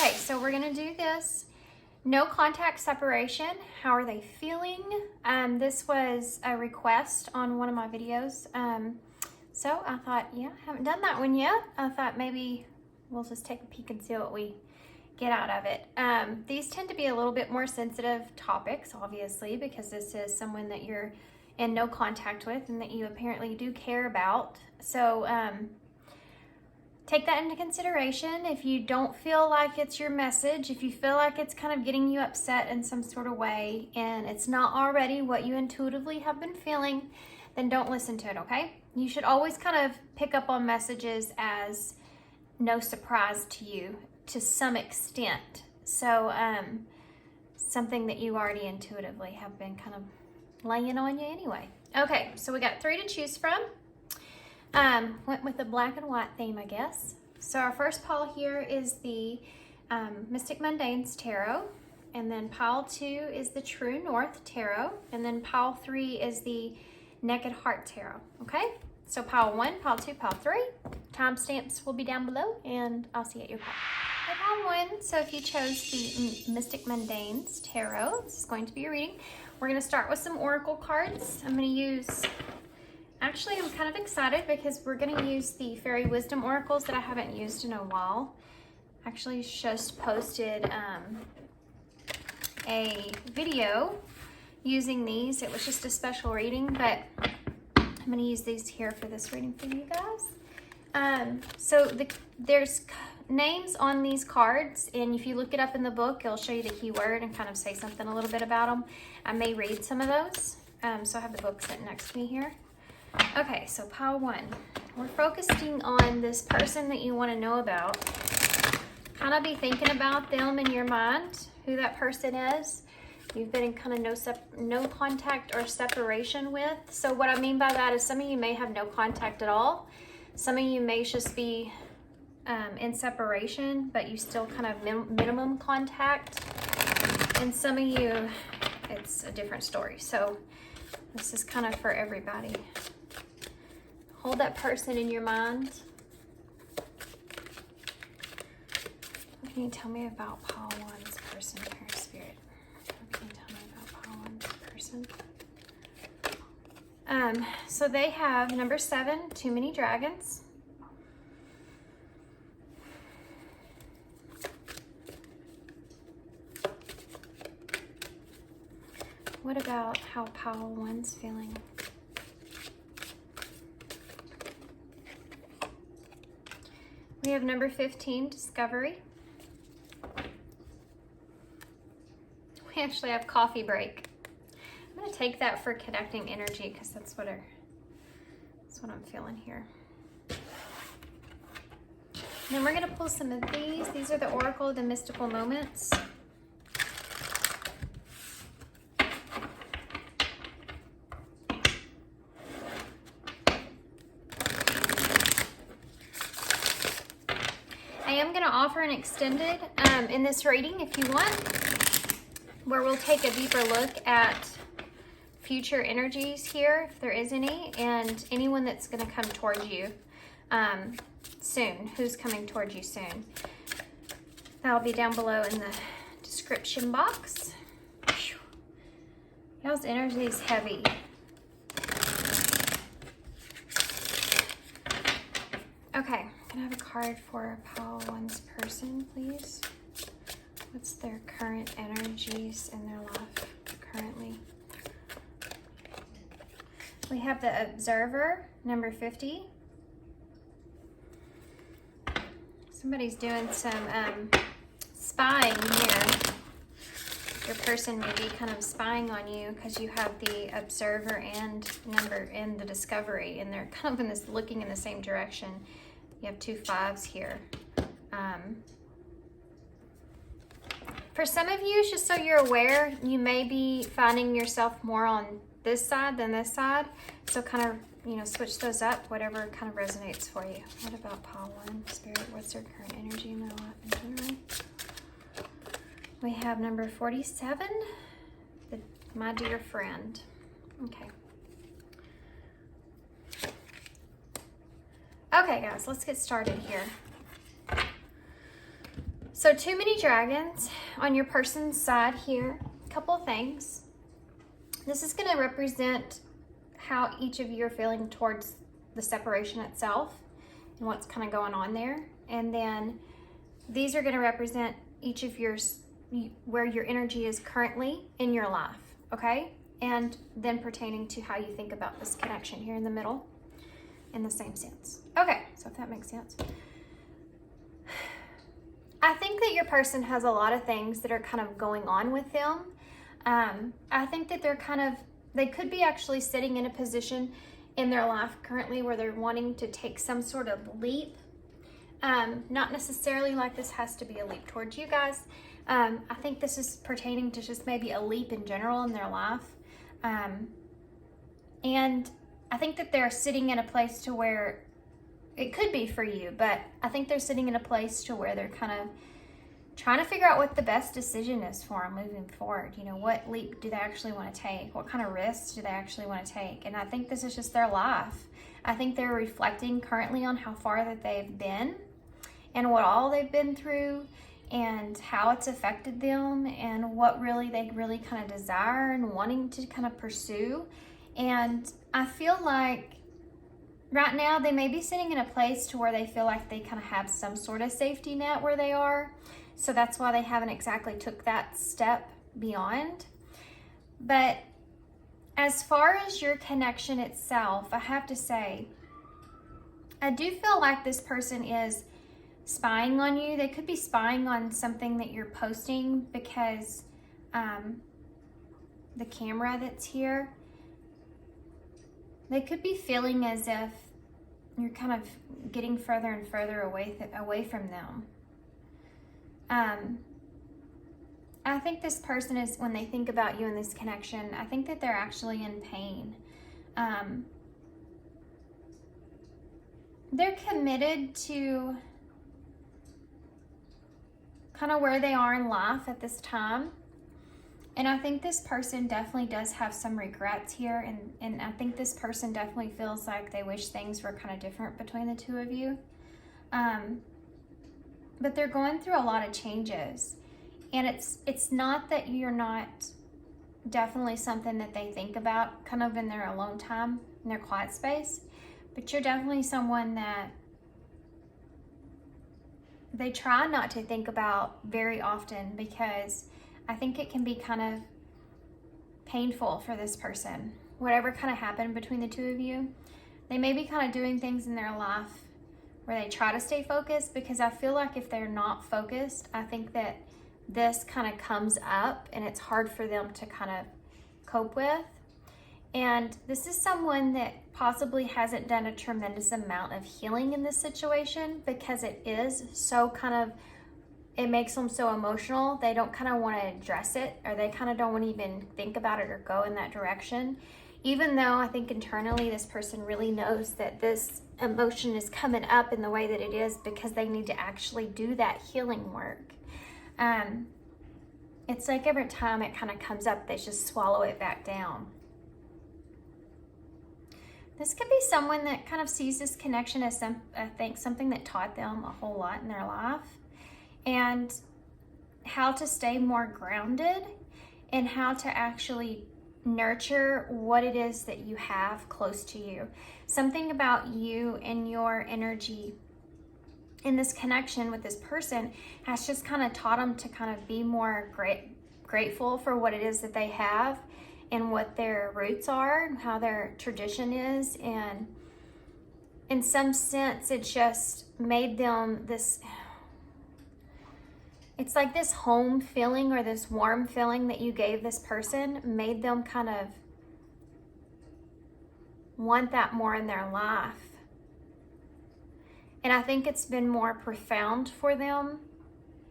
Okay, so we're gonna do this. No contact separation. How are they feeling? This was a request on one of my videos. So I thought, yeah, I haven't done that one yet. I thought maybe we'll just take a peek and see what we get out of it. These tend to be a little bit more sensitive topics, obviously, because this is someone that you're in no contact with and that you apparently do care about. So take that into consideration. If you don't feel like it's your message, if you feel like it's kind of getting you upset in some sort of way and it's not already what you intuitively have been feeling, then don't listen to it, okay? You should always kind of pick up on messages as no surprise to you to some extent. So something that you already intuitively have been kind of laying on you anyway. Okay, so we got 3 to choose from. Went with the black and white theme, I guess. So our first pile here is the Mystic Mundanes Tarot, and then pile 2 is the True North Tarot, and then pile 3 is the Naked Heart Tarot, okay? So pile 1, pile 2, pile 3. Timestamps will be down below, and I'll see you at your pile. Pile 1, so if you chose the Mystic Mundanes Tarot, this is going to be your reading. We're gonna start with some Oracle cards. I'm gonna use, actually I'm kind of excited because we're gonna use the Fairy Wisdom Oracles that I haven't used in a while. Actually just posted a video using these. It was just a special reading, but I'm gonna use these here for this reading for you guys. So there's names on these cards, and if you look it up in the book, it'll show you the keyword and kind of say something a little bit about them. I may read some of those. So I have the book sitting next to me here. Okay, so pile 1. We're focusing on this person that you want to know about. Kind of be thinking about them in your mind, who that person is. You've been in kind of no contact or separation with. So what I mean by that is some of you may have no contact at all. Some of you may just be in separation, but you still kind of minimum contact. And some of you, it's a different story. So this is kind of for everybody. Hold that person in your mind. What can you tell me about pile 1's person here, Spirit? What can you tell me about pile 1's person? So they have number 7, Too Many Dragons. What about how pile 1's feeling? We have number 15, Discovery. We actually have Coffee Break. I'm going to take that for connecting energy because that's what I'm feeling here. And then we're going to pull some of these. These are the Oracle of the Mystical Moments. I am going to offer an extended in this reading if you want, where we'll take a deeper look at future energies here, if there is any, and anyone that's going to come towards you soon, who's coming towards you soon. That'll be down below in the description box. Y'all's energy is heavy. Okay, can I have a card for pile 1's person, please? What's their current energies in their life currently? We have the Observer, number 50. Somebody's doing some spying here. Your person may be kind of spying on you because you have the Observer and number in the Discovery, and they're kind of in this looking in the same direction. You have 2 5s here. For some of you, just so you're aware, you may be finding yourself more on this side than this side. So kind of, you know, switch those up, whatever kind of resonates for you. What about pile 1, Spirit? What's their current energy in their life in general? We have number 47, My Dear Friend. Okay. Okay, guys, let's get started here. So too many dragons on your person's side here. A couple of things. This is going to represent how each of you are feeling towards the separation itself and what's kind of going on there. And then these are going to represent each of yours, where your energy is currently in your life, okay? And then pertaining to how you think about this connection here in the middle in the same sense. Okay, so if that makes sense. I think that your person has a lot of things that are kind of going on with them. I think that they could be actually sitting in a position in their life currently where they're wanting to take some sort of leap. Not necessarily like this has to be a leap towards you guys. I think this is pertaining to just maybe a leap in general in their life. And I think that they're sitting in a place to where it could be for you, but I think they're sitting in a place to where they're kind of trying to figure out what the best decision is for them moving forward. You know, what leap do they actually want to take? What kind of risks do they actually want to take? And I think this is just their life. I think they're reflecting currently on how far that they've been and what all they've been through and how it's affected them and what really they really kind of desire and wanting to kind of pursue. And I feel like right now they may be sitting in a place to where they feel like they kind of have some sort of safety net where they are. So that's why they haven't exactly took that step beyond. But as far as your connection itself, I have to say, I do feel like this person is spying on you. They could be spying on something that you're posting because the camera that's here, they could be feeling as if you're kind of getting further and further away from them. I think this person is, when they think about you in this connection, I think that they're actually in pain. They're committed to kind of where they are in life at this time. And I think this person definitely does have some regrets here. And I think this person definitely feels like they wish things were kind of different between the two of you. But they're going through a lot of changes. And it's not that you're not definitely something that they think about kind of in their alone time, in their quiet space. But you're definitely someone that they try not to think about very often, because I think it can be kind of painful for this person. Whatever kind of happened between the two of you, they may be kind of doing things in their life where they try to stay focused, because I feel like if they're not focused, I think that this kind of comes up and it's hard for them to kind of cope with. And this is someone that possibly hasn't done a tremendous amount of healing in this situation, because it is so kind of, it makes them so emotional. They don't kind of want to address it, or they kind of don't want to even think about it or go in that direction. Even though I think internally this person really knows that this emotion is coming up in the way that it is, because they need to actually do that healing work. It's like every time it kind of comes up, they just swallow it back down. This could be someone that kind of sees this connection as something that taught them a whole lot in their life, and how to stay more grounded and how to actually nurture what it is that you have close to you. Something about you and your energy in this connection with this person has just kind of taught them to kind of be more grateful for what it is that they have and what their roots are and how their tradition is. And in some sense, it just made them this, it's like this home feeling or this warm feeling that you gave this person made them kind of want that more in their life. And I think it's been more profound for them,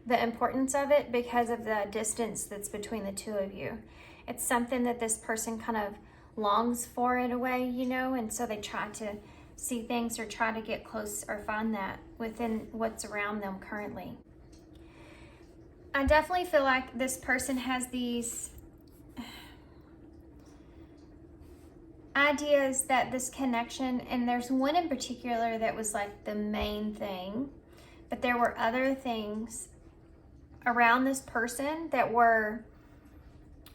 the importance of it, because of the distance that's between the two of you. It's something that this person kind of longs for in a way, you know, and so they try to see things or try to get close or find that within what's around them currently. I definitely feel like this person has these ideas that this connection, and there's one in particular that was like the main thing, but there were other things around this person that were,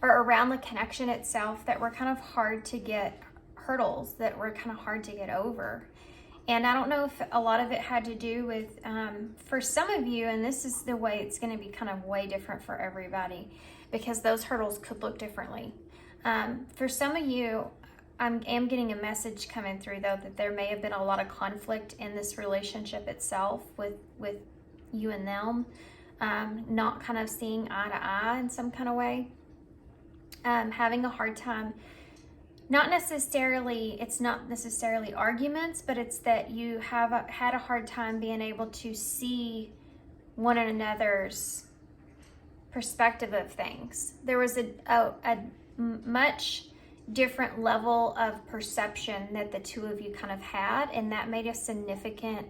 or around the connection itself, that were kind of hard to get, hurdles that were kind of hard to get over. And I don't know if a lot of it had to do with, for some of you, and this is the way it's going to be kind of way different for everybody, because those hurdles could look differently. For some of you, I am getting a message coming through, though, that there may have been a lot of conflict in this relationship itself with you and them, not kind of seeing eye to eye in some kind of way, having a hard time. It's not necessarily arguments, but it's that you have had a hard time being able to see one another's perspective of things. There was a much different level of perception that the two of you kind of had, and that made a significant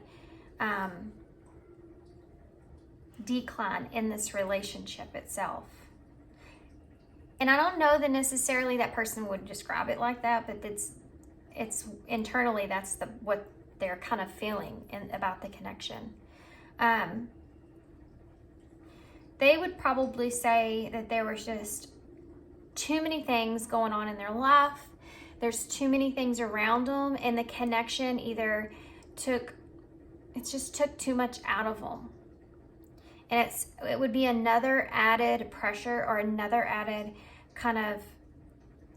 decline in this relationship itself. And I don't know that necessarily that person would describe it like that, but it's internally, that's what they're kind of feeling about the connection. They would probably say that there was just too many things going on in their life. There's too many things around them, and the connection either took too much out of them. And it would be another added pressure or another added kind of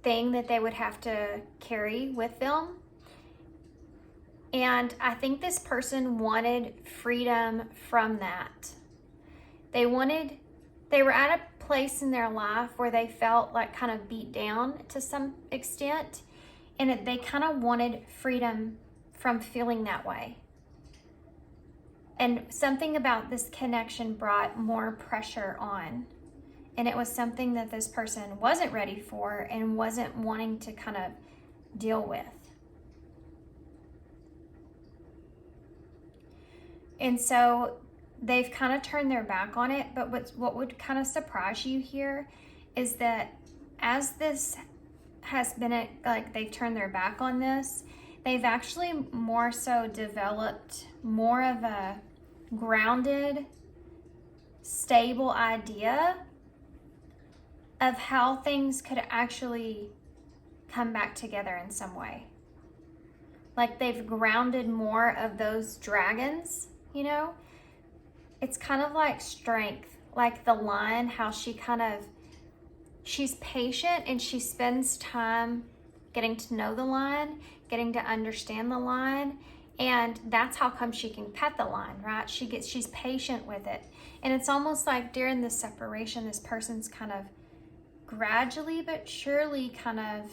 thing that they would have to carry with them. And I think this person wanted freedom from that. They were at a place in their life where they felt like kind of beat down to some extent, and they kind of wanted freedom from feeling that way. And something about this connection brought more pressure on. And it was something that this person wasn't ready for and wasn't wanting to kind of deal with. And so they've kind of turned their back on it. But what would kind of surprise you here is that as this has been, like they've turned their back on this, they've actually more so developed more of a grounded, stable idea of how things could actually come back together in some way. Like they've grounded more of those dragons, you know? It's kind of like strength, like the lion, how she's patient and she spends time getting to know the lion, getting to understand the lion, and that's how come she can pet the lion, right? She's patient with it. And it's almost like during this separation, this person's kind of gradually but surely kind of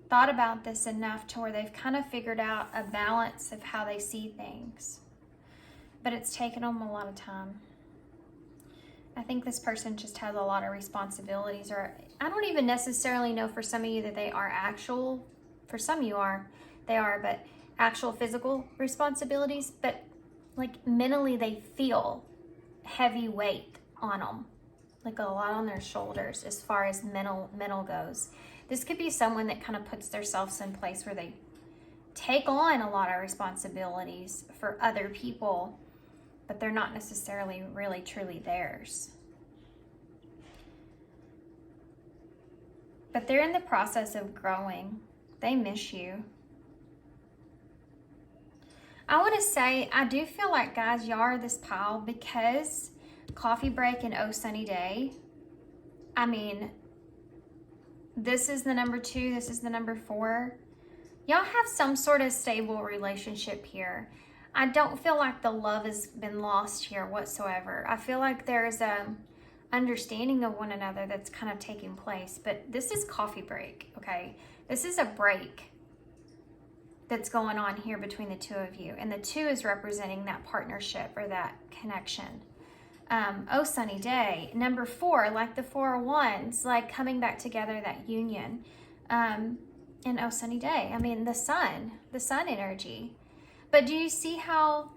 thought about this enough to where they've kind of figured out a balance of how they see things. But it's taken them a lot of time. I think this person just has a lot of responsibilities, or I don't even necessarily know for some of you that they are actual, for some of you they are, but actual physical responsibilities, but like mentally they feel heavy weight on them, like a lot on their shoulders as far as mental goes. This could be someone that kind of puts themselves in place where they take on a lot of responsibilities for other people, but they're not necessarily really truly theirs. But they're in the process of growing. They miss you. I want to say, I do feel like, guys, y'all are this pile because Coffee Break and Oh Sunny Day, I mean, this is the number 2, this is the number 4. Y'all have some sort of stable relationship here. I don't feel like the love has been lost here whatsoever. I feel like there's a understanding of one another that's kind of taking place. But this is Coffee Break, okay? This is a break that's going on here between the two of you. And the 2 is representing that partnership or that connection. Oh Sunny Day, number 4, like the 4 of Wands, like coming back together, that union. And Oh Sunny Day, I mean the sun energy. But do you see how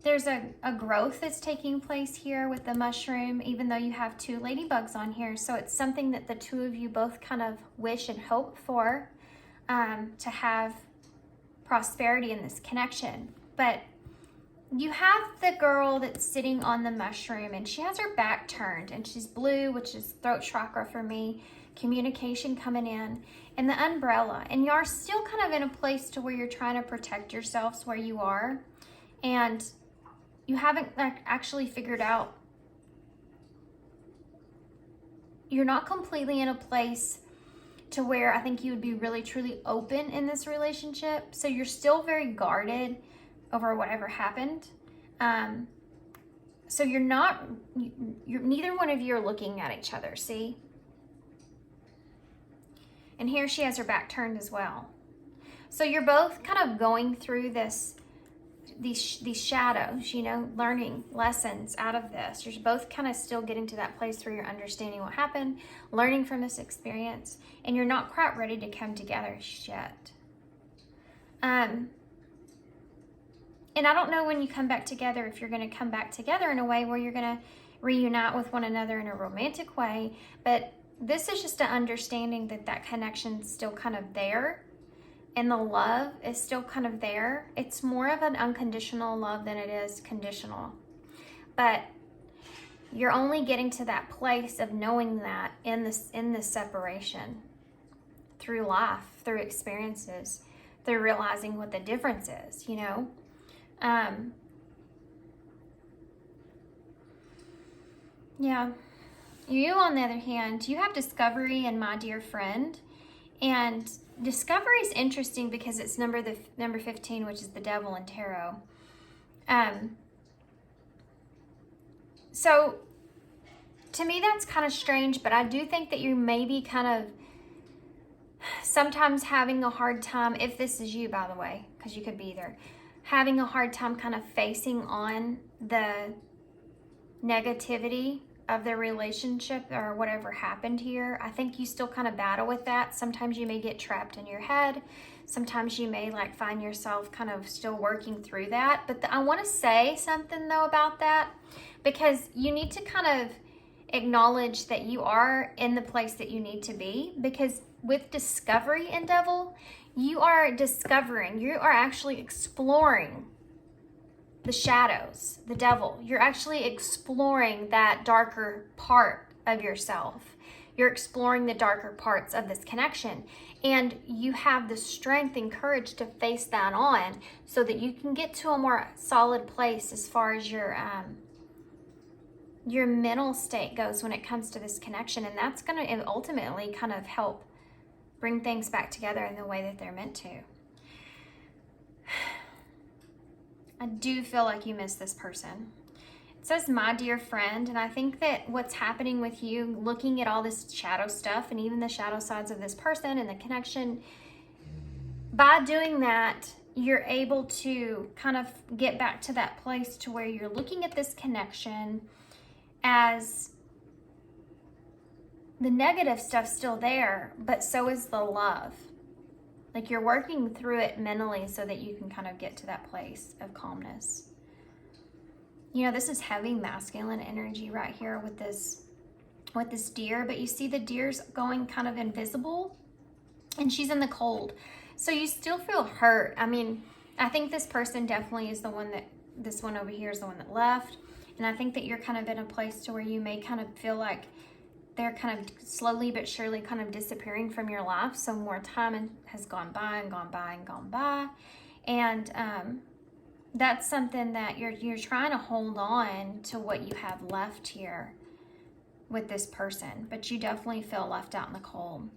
there's a growth that's taking place here with the mushroom, even though you have 2 ladybugs on here? So it's something that the 2 of you both kind of wish and hope for, to have prosperity in this connection. But you have the girl that's sitting on the mushroom and she has her back turned and she's blue, which is throat chakra for me, communication coming in, and the umbrella. And you are still kind of in a place to where you're trying to protect yourselves where you are. And you haven't actually figured out, you're not completely in a place to where I think you would be really truly open in this relationship. So you're still very guarded over whatever happened. So you're neither one of you are looking at each other, see? And here she has her back turned as well. So you're both kind of going through these shadows, you know, learning lessons out of this. You're both kind of still getting to that place where you're understanding what happened, learning from this experience, and you're not quite ready to come together yet. And I don't know when you come back together, if you're going to come back together in a way where you're going to reunite with one another in a romantic way, but this is just an understanding that that connection's still kind of there. And the love is still kind of there. It's more of an unconditional love than it is conditional. But you're only getting to that place of knowing that in this separation, through life, through experiences, through realizing what the difference is, you know. Yeah. You, on the other hand, you have discovery and my dear friend. And discovery is interesting because it's number 15, which is the devil in tarot. So to me, that's kind of strange, but I do think that you may be kind of sometimes having a hard time, if this is you, by the way, because you could be either, having a hard time kind of facing on the negativity of the relationship or whatever happened here. I think you still kind of battle with that. Sometimes you may get trapped in your head. Sometimes you may like find yourself kind of still working through that. But I want to say something though about that, because you need to kind of acknowledge that you are in the place that you need to be, because with discovery and devil, you are discovering, you are actually exploring the shadows, the devil. You're actually exploring that darker part of yourself. You're exploring the darker parts of this connection. And you have the strength and courage to face that on so that you can get to a more solid place as far as your mental state goes when it comes to this connection. And that's going to ultimately kind of help bring things back together in the way that they're meant to. I do feel like you miss this person. It says, my dear friend, and I think that what's happening with you, looking at all this shadow stuff and even the shadow sides of this person and the connection, by doing that, you're able to kind of get back to that place to where you're looking at this connection as the negative stuff's still there, but so is the love. Like you're working through it mentally so that you can kind of get to that place of calmness. You know, this is heavy masculine energy right here with this deer, but you see the deer's going kind of invisible and she's in the cold. So you still feel hurt. I mean, I think this person definitely is the one that, this one over here is the one that left. And I think that you're kind of in a place to where you may kind of feel like they're kind of slowly but surely kind of disappearing from your life. So more time has gone by and gone by and gone by. And that's something that you're trying to hold on to what you have left here with this person. But you definitely feel left out in the cold.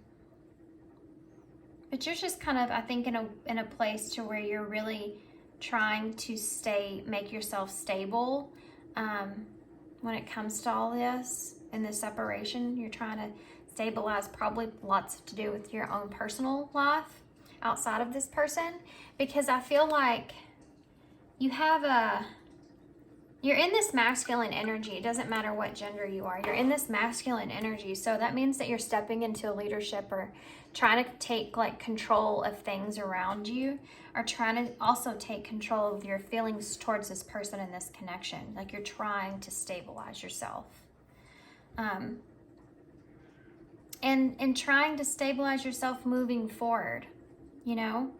But you're just kind of, I think, in a place to where you're really trying to make yourself stable when it comes to all this. In the separation, you're trying to stabilize, probably lots to do with your own personal life outside of this person, because I feel like you're in this masculine energy. It doesn't matter what gender you are. You're in this masculine energy. So that means that you're stepping into leadership or trying to take like control of things around you, or trying to also take control of your feelings towards this person and this connection. Like you're trying to stabilize yourself. And trying to stabilize yourself moving forward, you know?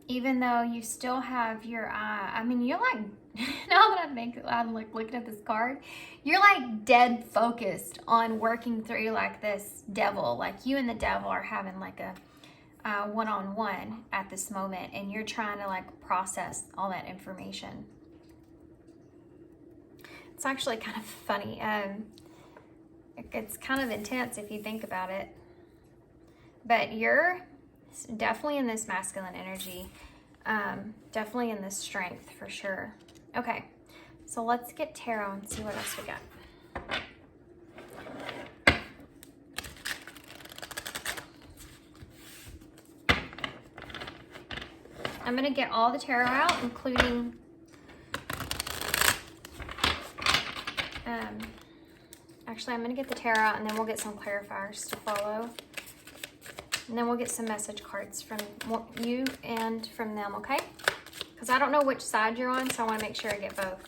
even though you still have your eye, I mean, you're like, now that I'm like looking at this card, you're like dead focused on working through like this devil. Like you and the devil are having like a one-on-one at this moment, and you're trying to like process all that information. It's actually kind of funny. It's kind of intense if you think about it. But you're definitely in this masculine energy. Definitely in this strength for sure. Okay, so let's get tarot and see what else we got. I'm going to get all the tarot out, including actually I'm going to get the tarot out, and then we'll get some clarifiers to follow. And then we'll get some message cards from you and from them, okay? Because I don't know which side you're on, so I want to make sure I get both.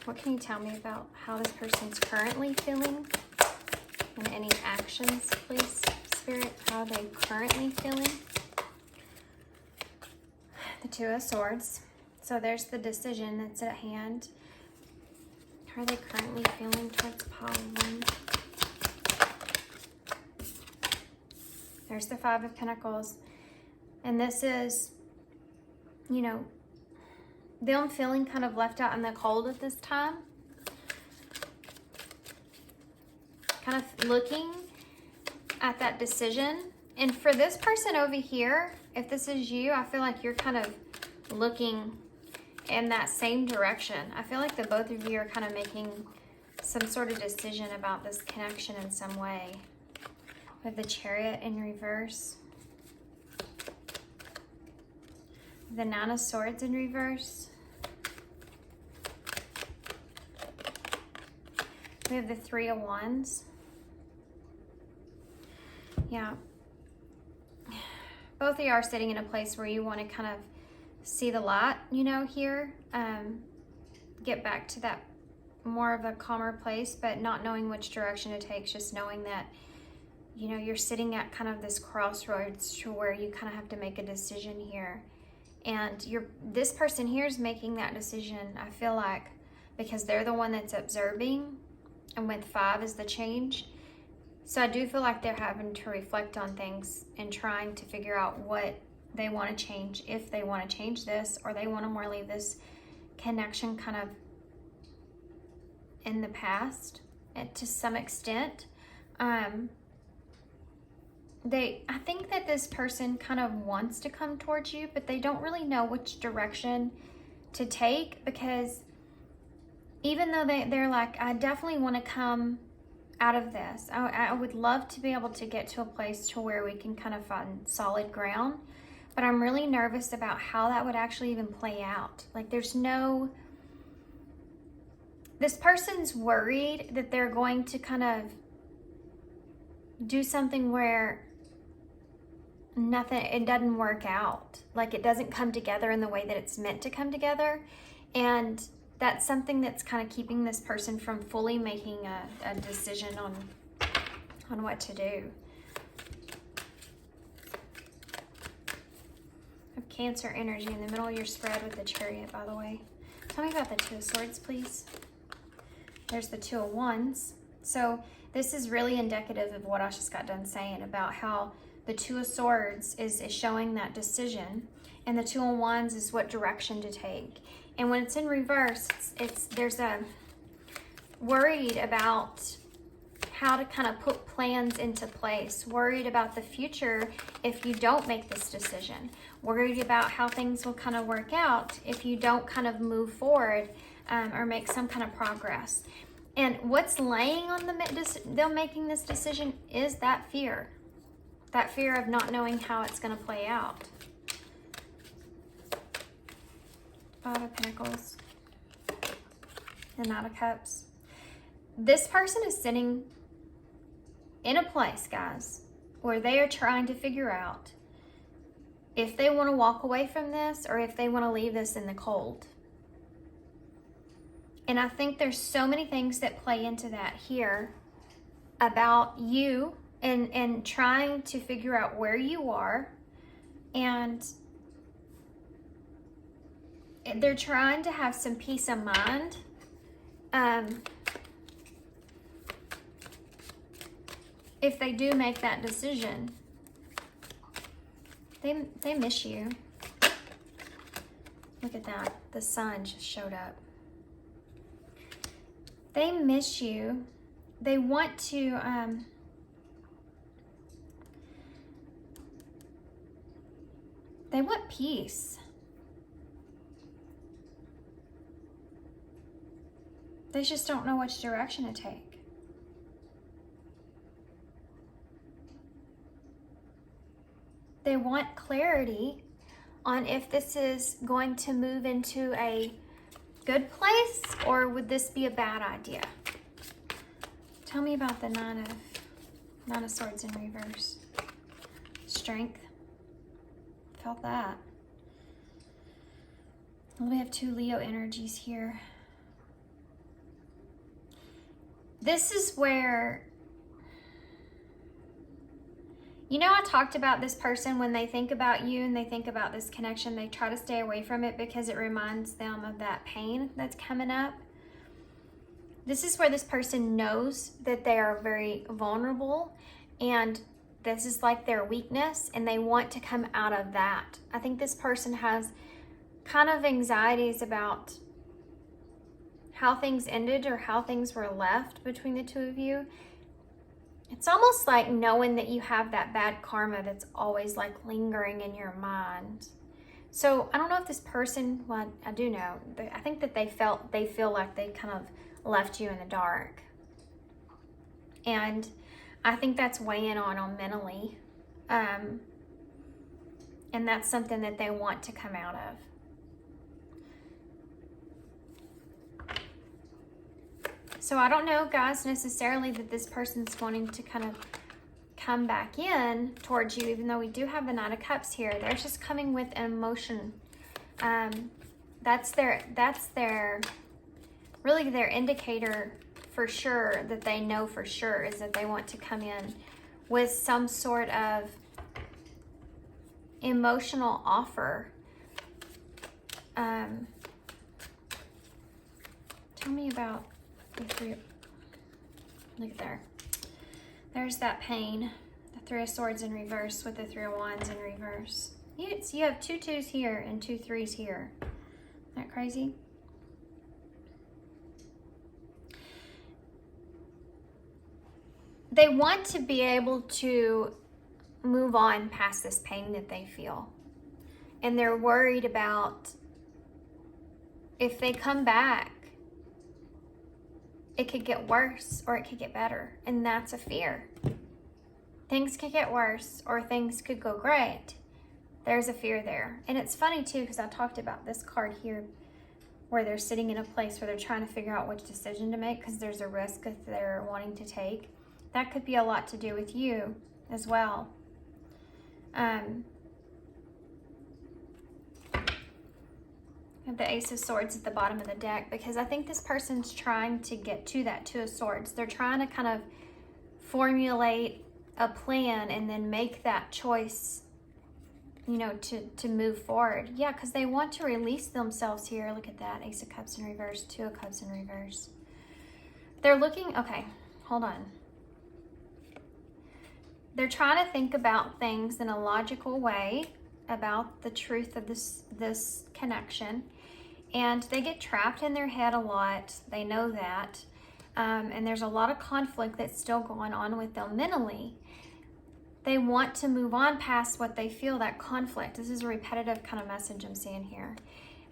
What can you tell me about how this person's currently feeling? And any actions, please, Spirit? How are they currently feeling? The Two of Swords. So there's the decision that's at hand. How are they currently feeling towards pile one? There's the Five of Pentacles. And this is, you know, them feeling kind of left out in the cold at this time. Kind of looking at that decision. And for this person over here, if this is you, I feel like you're kind of looking in that same direction. I feel like the both of you are kind of making some sort of decision about this connection in some way. With the Chariot in reverse. The Nine of Swords in reverse. We have the Three of Wands. Yeah. Both of you are sitting in a place where you want to kind of see the light, you know, here. Get back to that more of a calmer place, but not knowing which direction to take, just knowing that, you know, you're sitting at kind of this crossroads to where you kind of have to make a decision here. And this person here is making that decision, I feel like, because they're the one that's observing, and with 5 is the change. So I do feel like they're having to reflect on things and trying to figure out what they want to change, if they want to change this, or they want to more leave this connection kind of in the past to some extent. I think that this person kind of wants to come towards you, but they don't really know which direction to take, because even though they're like, I definitely want to come out of this. I would love to be able to get to a place to where we can kind of find solid ground, but I'm really nervous about how that would actually even play out. Like this person's worried that they're going to kind of do something where it doesn't work out. Like it doesn't come together in the way that it's meant to come together. And that's something that's kind of keeping this person from fully making a decision on what to do. Have Cancer energy in the middle of your spread with the Chariot, by the way. Tell me about the Two of Swords, please. There's the Two of Wands. So this is really indicative of what I just got done saying about how the Two of Swords is showing that decision, and the Two of Wands is what direction to take. And when it's in reverse, there's a worried about how to kind of put plans into place, worried about the future if you don't make this decision, worried about how things will kind of work out if you don't kind of move forward or make some kind of progress. And what's laying on them making this decision is that fear of not knowing how it's going to play out. Five of Pentacles, the Knight of Cups. This person is sitting in a place, guys, where they are trying to figure out if they want to walk away from this or if they want to leave this in the cold. And I think there's so many things that play into that here about you and trying to figure out where you are and they're trying to have some peace of mind. If they do make that decision, they miss you. Look at that. The sun just showed up. They miss you. They want to, they want peace. They just don't know which direction to take. They want clarity on if this is going to move into a good place or would this be a bad idea. Tell me about the Nine of Swords in reverse. Strength. Felt that. We have 2 Leo energies here. This is where, you know, I talked about this person when they think about you and they think about this connection, they try to stay away from it because it reminds them of that pain that's coming up. This is where this person knows that they are very vulnerable and this is like their weakness and they want to come out of that. I think this person has kind of anxieties about how things ended or how things were left between the two of you. It's almost like knowing that you have that bad karma that's always like lingering in your mind. So I don't know if this person, well, I do know, I think that they feel like they kind of left you in the dark. And I think that's weighing on them mentally. And that's something that they want to come out of. So I don't know, guys, necessarily that this person's wanting to kind of come back in towards you, even though we do have the Nine of Cups here. They're just coming with emotion. That's their really their indicator for sure, that they know for sure, is that they want to come in with some sort of emotional offer. Tell me about the 3. Look at there. There's that pain. The 3 of Swords in reverse with the 3 of Wands in reverse. You have 2 2s here and 2 3s here. Isn't that crazy? They want to be able to move on past this pain that they feel. And they're worried about if they come back, it could get worse or it could get better. And that's a fear. Things could get worse or things could go great. There's a fear there. And it's funny too, because I talked about this card here where they're sitting in a place where they're trying to figure out which decision to make because there's a risk that they're wanting to take. That could be a lot to do with you as well. Have the Ace of Swords at the bottom of the deck because I think this person's trying to get to that 2 of Swords. They're trying to kind of formulate a plan and then make that choice, you know, to move forward. Yeah, because they want to release themselves here. Look at that. Ace of Cups in reverse, 2 of Cups in reverse. They're looking, okay, hold on. They're trying to think about things in a logical way about the truth of this connection. And they get trapped in their head a lot. They know that. And there's a lot of conflict that's still going on with them mentally. They want to move on past what they feel, that conflict. This is a repetitive kind of message I'm seeing here.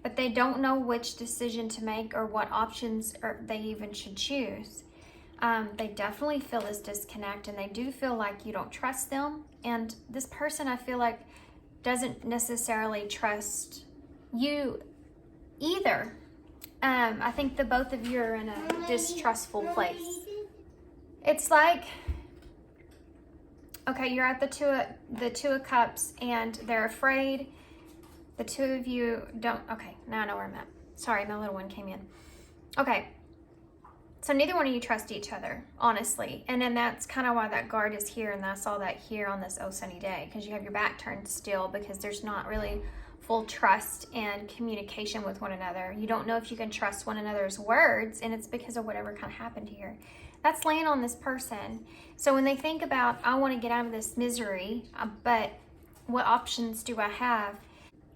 But they don't know which decision to make or what options they even should choose. They definitely feel this disconnect and they do feel like you don't trust them. And this person, I feel like, doesn't necessarily trust you either. I think the both of you are in a distrustful place. It's like, okay, you're at the two of Cups and they're afraid. The 2 of you don't, okay, now I know where I'm at. Sorry, my little one came in. Okay. So neither one of you trust each other, honestly. And then that's kind of why that guard is here, and I saw that here on this Oh Sunny Day, because you have your back turned still because there's not really full trust and communication with one another. You don't know if you can trust one another's words, and it's because of whatever kind of happened here. That's laying on this person. So when they think about, I want to get out of this misery, but what options do I have?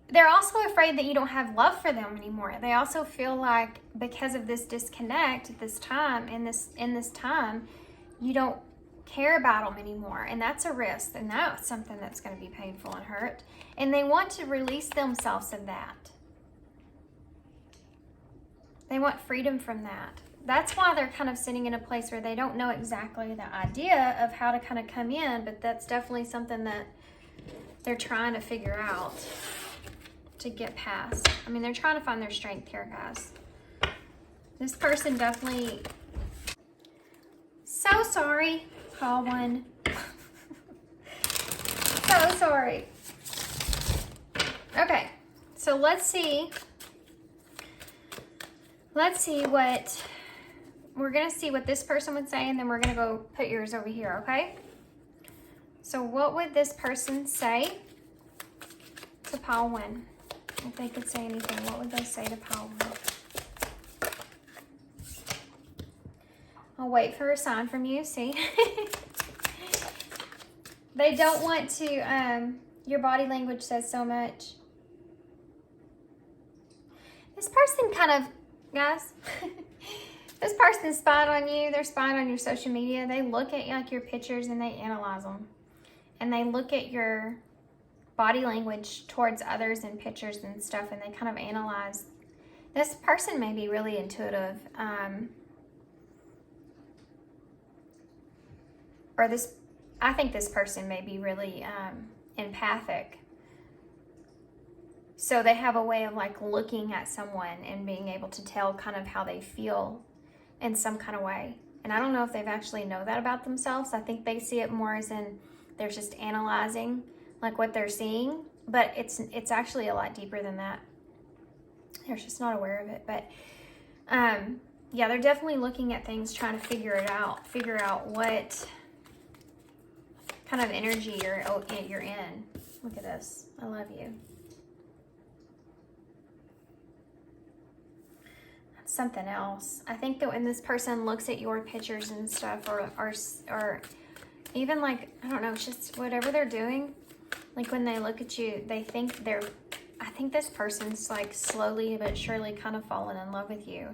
They're also afraid that you don't have love for them anymore. They also feel like because of this disconnect at this time, in this time, you don't care about them anymore, and that's a risk, and that's something that's going to be painful and hurt, and they want to release themselves of that. They want freedom from that. That's why they're kind of sitting in a place where they don't know exactly the idea of how to kind of come in, but that's definitely something that they're trying to figure out to get past. I mean, they're trying to find their strength here, guys. This person definitely... So sorry. Call one. So sorry. Okay, so let's see what we're gonna see what this person would say, and then we're gonna go put yours over here, okay? So what would this person say to pile one? If they could say anything, what would they say to pile one? I'll wait for a sign from you, see? They don't want to, your body language says so much. This person kind of, guys, this person's spying on you. They're spying on your social media. They look at like your pictures and they analyze them. And they look at your body language towards others in pictures and stuff, and they kind of analyze. This person may be really intuitive. I think this person may be really empathic. So they have a way of like looking at someone and being able to tell kind of how they feel in some kind of way. And I don't know if they've actually know that about themselves. I think they see it more as in they're just analyzing like what they're seeing, but it's actually a lot deeper than that. They're just not aware of it. But yeah, they're definitely looking at things, trying to figure out what kind of energy you're in. Look at this. I love you. That's something else. I think that when this person looks at your pictures and stuff, or even like, I don't know, it's just whatever they're doing, like when they look at you, they think I think this person's like slowly but surely kind of fallen in love with you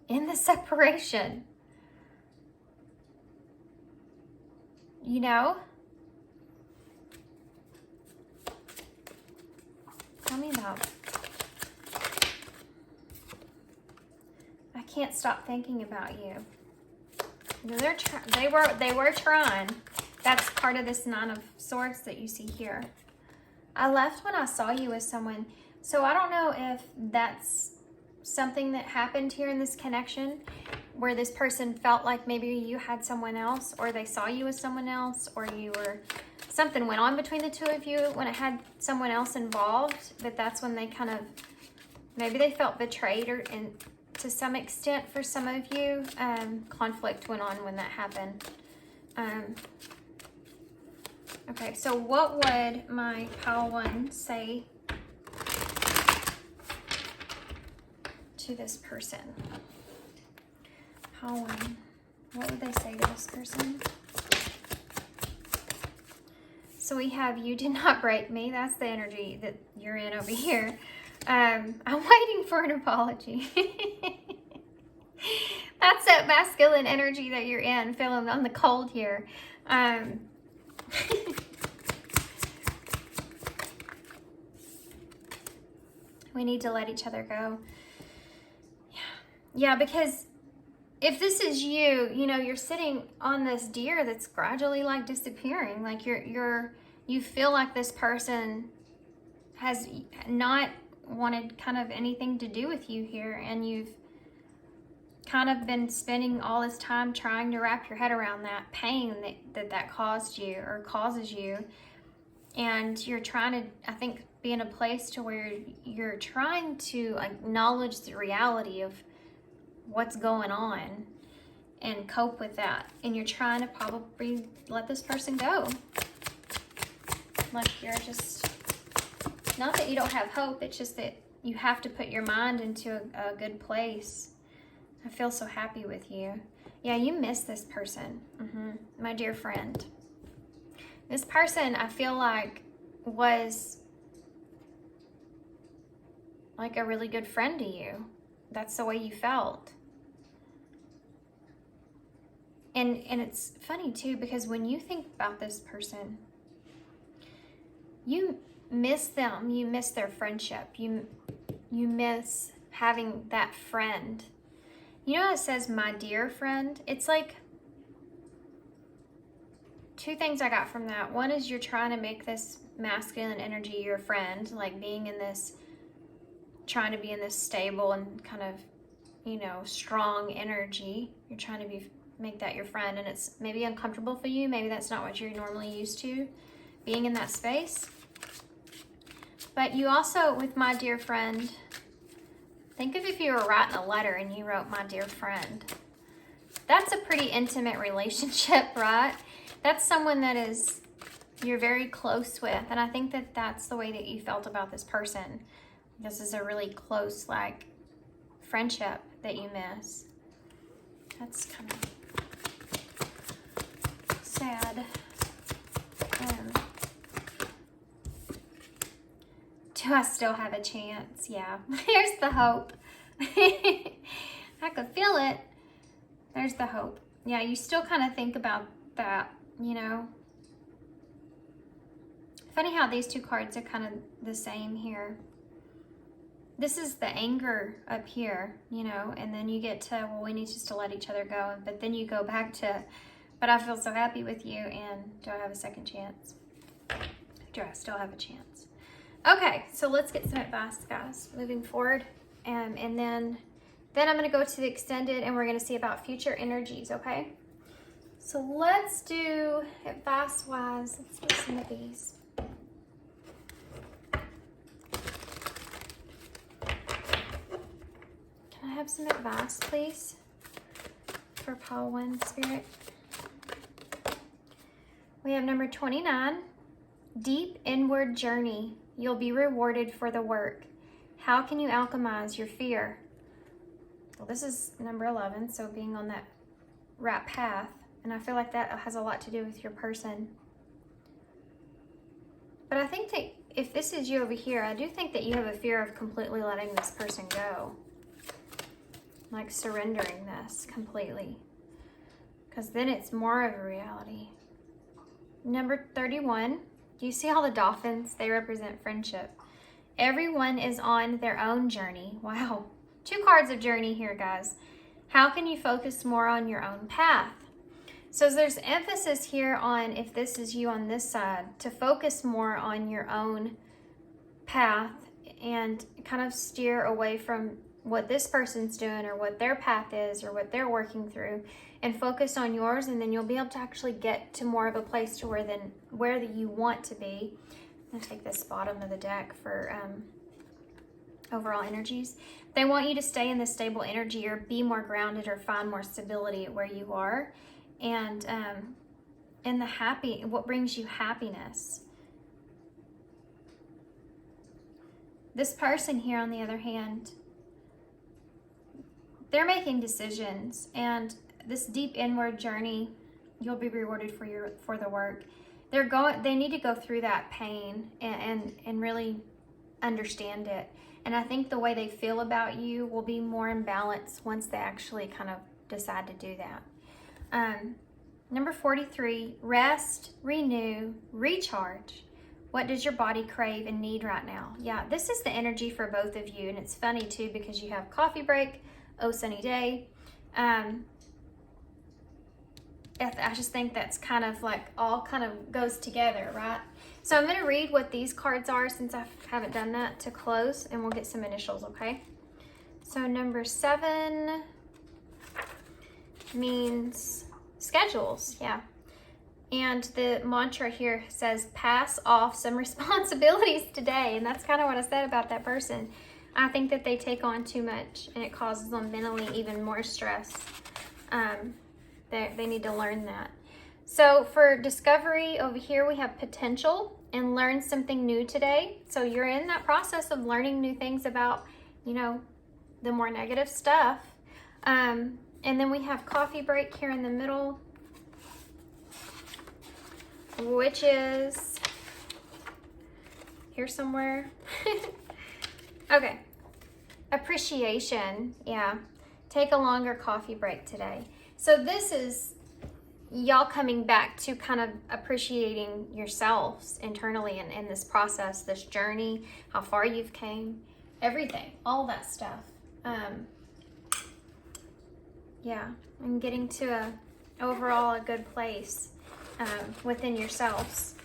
in the separation. You know? Tell me about. I can't stop thinking about you. They were trying. That's part of this Nine of Swords that you see here. I left when I saw you as someone. So I don't know if that's something that happened here in this connection, where this person felt like maybe you had someone else, or they saw you as someone else, or something went on between the two of you when it had someone else involved, but that's when they kind of, maybe they felt betrayed, or to some extent for some of you, conflict went on when that happened. Okay, so what would my pile one say to this person? Pile one, what would they say to this person? So we have, you did not break me. That's the energy that you're in over here. I'm waiting for an apology. That's that masculine energy that you're in, feeling on the cold here. We need to let each other go. Yeah, because if this is you, you know, you're sitting on this deer that's gradually like disappearing. Like you feel like this person has not wanted kind of anything to do with you here, and you've kind of been spending all this time trying to wrap your head around that pain that caused you or causes you. And you're trying to, I think, be in a place to where you're trying to acknowledge the reality of what's going on and cope with that. And you're trying to probably let this person go. Like you're just Not that you don't have hope, it's just that you have to put your mind into a good place. I feel so happy with you. Yeah, you miss this person, my dear friend. This person, I feel like, was like a really good friend to you. That's the way you felt. And it's funny too, because when you think about this person, you miss them, you miss their friendship, you miss having that friend. You know how it says, my dear friend? It's like two things I got from that. One is you're trying to make this masculine energy your friend, like being in this, trying to be in this stable and kind of, you know, strong energy. You're trying to make that your friend, and it's maybe uncomfortable for you. Maybe that's not what you're normally used to, being in that space. But you also, with my dear friend, think of if you were writing a letter and you wrote my dear friend. That's a pretty intimate relationship, right? That's someone that is, you're very close with. And I think that that's the way that you felt about this person. This is a really close, like, friendship that you miss. That's kind of sad. Do I still have a chance? Yeah, here's the hope. I could feel it. There's the hope. Yeah, you still kind of think about that, you know. Funny how these two cards are kind of the same here. This is the anger up here, you know, and then you get to, well, we need just to let each other go. But then you go back to, but I feel so happy with you, and do I have a second chance? Do I still have a chance? Okay, so let's get some advice, guys, moving forward. And then I'm going to go to the extended, and we're going to see about future energies, okay? So let's do advice-wise. Let's do some of these. Can I have some advice, please, for Pile 1 Spirit? We have number 29, deep inward journey. You'll be rewarded for the work. How can you alchemize your fear? Well, this is number 11, so being on that right path. And I feel like that has a lot to do with your person. But I think that if this is you over here, I do think that you have a fear of completely letting this person go. Like surrendering this completely. Because then it's more of a reality. Number 31. Do you see all the dolphins? They represent friendship. Everyone is on their own journey. Wow. 2 cards of journey here, guys. How can you focus more on your own path? So there's emphasis here on, if this is you on this side, to focus more on your own path and kind of steer away from what this person's doing or what their path is or what they're working through, and focus on yours, and then you'll be able to actually get to more of a place to where you want to be. I'm gonna take this bottom of the deck for overall energies. They want you to stay in this stable energy or be more grounded or find more stability where you are, and what brings you happiness. This person here, on the other hand, they're making decisions, and this deep inward journey, you'll be rewarded for the work. They need to go through that pain and really understand it. And I think the way they feel about you will be more in balance once they actually kind of decide to do that. Number 43, rest, renew, recharge. What does your body crave and need right now? Yeah, this is the energy for both of you. And it's funny too, because you have coffee break, oh sunny day. I just think that's kind of like all kind of goes together, right? So I'm going to read what these cards are, since I haven't done that, to close, and we'll get some initials, okay? So number 7 means schedules, yeah. And the mantra here says, pass off some responsibilities today. And that's kind of what I said about that person. I think that they take on too much, and it causes them mentally even more stress. They need to learn that. So for discovery, over here we have potential. and learn something new today. So you're in that process of learning new things about, you know, the more negative stuff. And then we have coffee break here in the middle, which is here somewhere. Okay. Appreciation. Yeah. Take a longer coffee break today. So this is y'all coming back to kind of appreciating yourselves internally in this process, this journey, how far you've came, everything, all that stuff. Yeah, and getting to overall a good place within yourselves.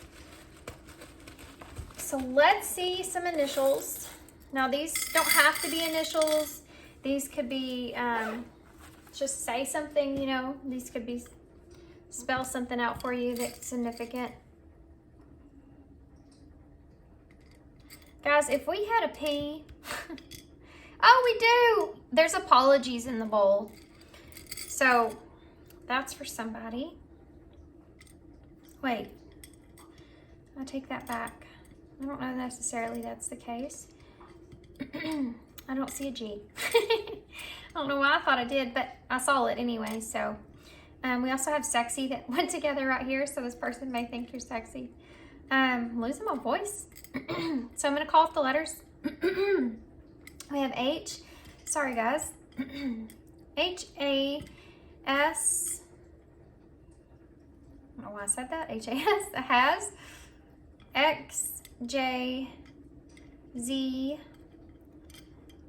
So let's see some initials. Now these don't have to be initials. These could be, just say something, you know, these could be, spell something out for you that's significant. Guys, if we had a P, oh, we do. There's apologies in the bowl. So that's for somebody. Wait, I take that back. I don't know necessarily that's the case. I don't see a G. I don't know why I thought I did, but I saw it anyway. So we also have sexy that went together right here. So this person may think you're sexy. I'm losing my voice. So I'm going to call off the letters. We have H. Sorry, guys. H-A-S. I don't know why I said that. H-A-S. Has. X-J-Z.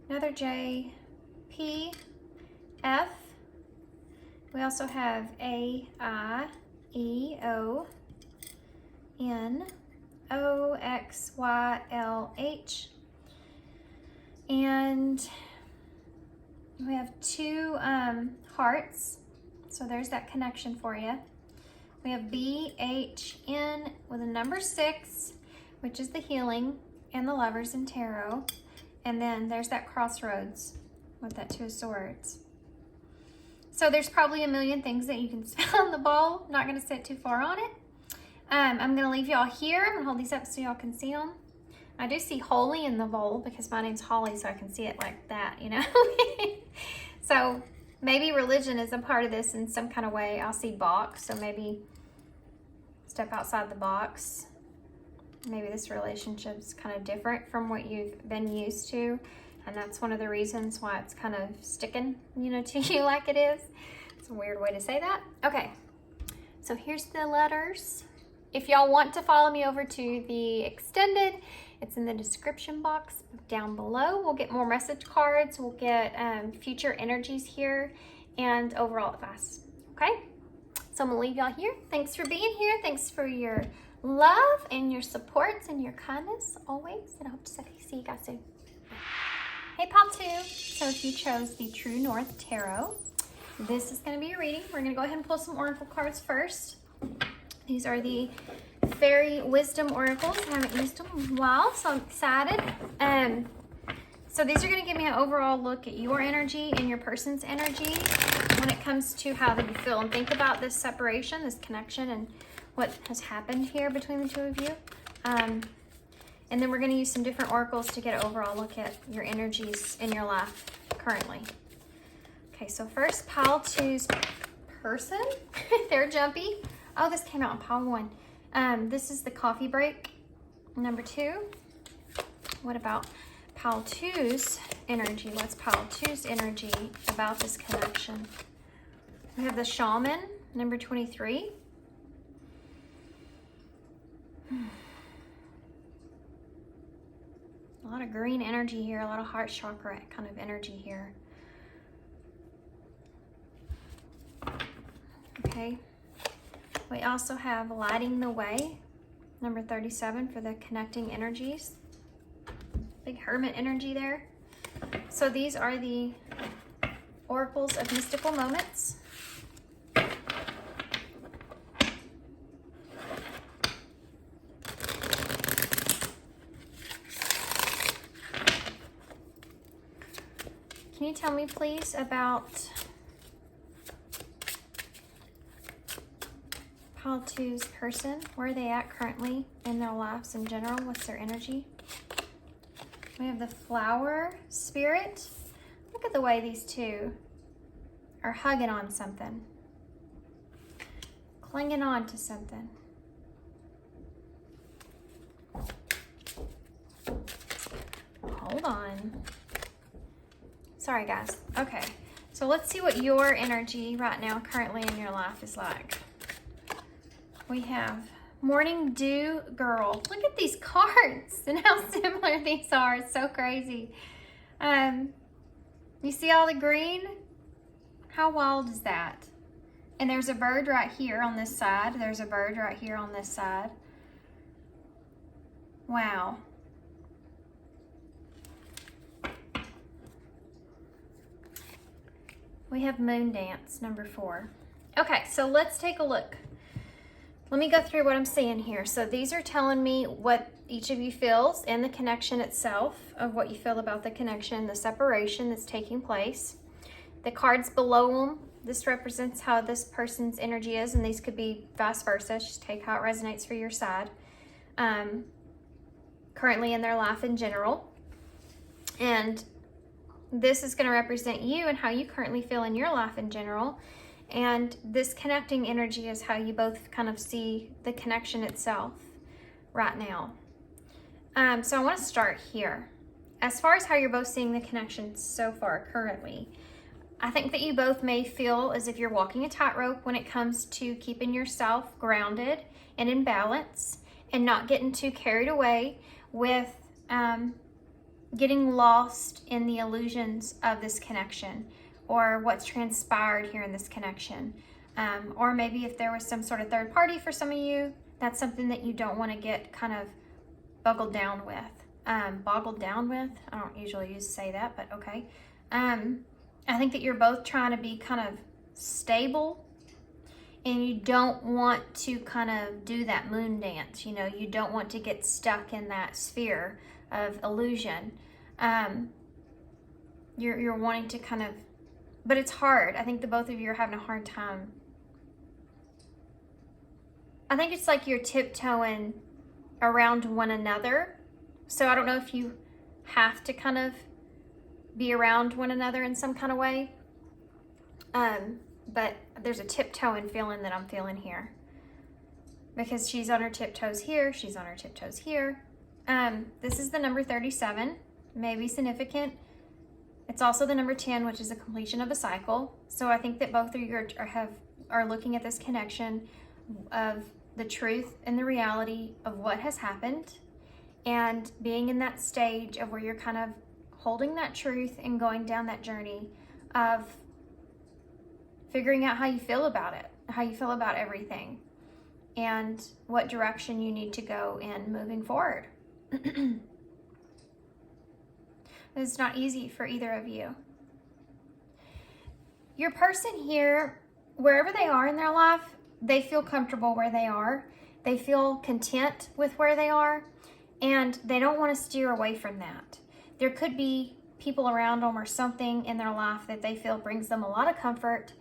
Another J. P. F. We also have A-I-E-O. N-O-X-Y-L-H. And we have two hearts. So there's that connection for you. We have B-H-N with a number 6, which is the healing and the lovers in tarot. And then there's that crossroads with that 2 of swords. So there's probably a million things that you can spell in the bowl. I'm not going to sit too far on it. I'm going to leave y'all here. I'm going to hold these up so y'all can see them. I do see Holy in the bowl because my name's Holly, so I can see it like that, you know. So maybe religion is a part of this in some kind of way. I'll see box, so maybe step outside the box. Maybe this relationship's kind of different from what you've been used to. And that's one of the reasons why it's kind of sticking, you know, to you like it is. It's a weird way to say that. Okay, so here's the letters. If y'all want to follow me over to the extended, it's in the description box down below. We'll get more message cards. We'll get future energies here and overall advice, okay? So I'm gonna leave y'all here. Thanks for being here. Thanks for your love and your support and your kindness always. And I hope to see you guys soon. Hey, Pal 2. So if you chose the True North Tarot, this is going to be a reading. We're going to go ahead and pull some oracle cards first. These are the Fairy Wisdom Oracles. I haven't used them in a while, so I'm excited. So these are going to give me an overall look at your energy and your person's energy when it comes to how you feel. And think about this separation, this connection, and what has happened here between the 2 of you. And then we're going to use some different oracles to get an overall look at your energies in your life currently. Okay, so first, Pile 2's person. They're jumpy. Oh, this came out in Pile 1. This is the coffee break, number 2. What about Pile 2's energy? What's Pile 2's energy about this connection? We have the shaman, number 23. A lot of green energy here, a lot of heart chakra kind of energy here. Okay. We also have Lighting the Way, number 37 for the connecting energies. Big hermit energy there. So these are the oracles of mystical moments. Can you tell me, please, about pile two's person. Where are they at currently in their lives in general? What's their energy? We have the Flower Spirit. Look at the way these two are hugging on something. Clinging on to something. Hold on. Sorry, guys. Okay. So let's see what your energy right now currently in your life is like. We have Morning Dew Girl. Look at these cards and how similar these are. It's so crazy. You see all the green? How wild is that? And there's a bird right here on this side. There's a bird right here on this side. Wow. We have Moon Dance, number 4. Okay, so let's take a look. Let me go through what I'm seeing here. So these are telling me what each of you feels and the connection itself, of what you feel about the connection, the separation that's taking place. The cards below them, this represents how this person's energy is, and these could be vice versa. Just take how it resonates for your side. Currently in their life in general. And this is going to represent you and how you currently feel in your life in general. And this connecting energy is how you both kind of see the connection itself right now. So I want to start here. As far as how you're both seeing the connection so far currently, I think that you both may feel as if you're walking a tightrope when it comes to keeping yourself grounded and in balance and not getting too carried away with getting lost in the illusions of this connection or what's transpired here in this connection. Or maybe if there was some sort of third party for some of you, that's something that you don't want to get kind of boggled down with. Boggled down with? I don't usually say that, but okay. I think that you're both trying to be kind of stable, and you don't want to kind of do that moon dance. You know, you don't want to get stuck in that sphere of illusion. You're wanting to kind of, but it's hard. I think the both of you are having a hard time. I think it's like you're tiptoeing around one another. So I don't know if you have to kind of be around one another in some kind of way. But there's a tiptoeing feeling that I'm feeling here. Because she's on her tiptoes here, she's on her tiptoes here. This is the number 37, may be significant. It's also the number 10, which is the completion of a cycle. So I think that both of you are looking at this connection of the truth and the reality of what has happened, and being in that stage of where you're kind of holding that truth and going down that journey of figuring out how you feel about it, how you feel about everything, and what direction you need to go in moving forward. It's not easy for either of you. Your person here, wherever they are in their life, they feel comfortable where they are. They feel content with where they are, and they don't want to steer away from that. There could be people around them or something in their life that they feel brings them a lot of comfort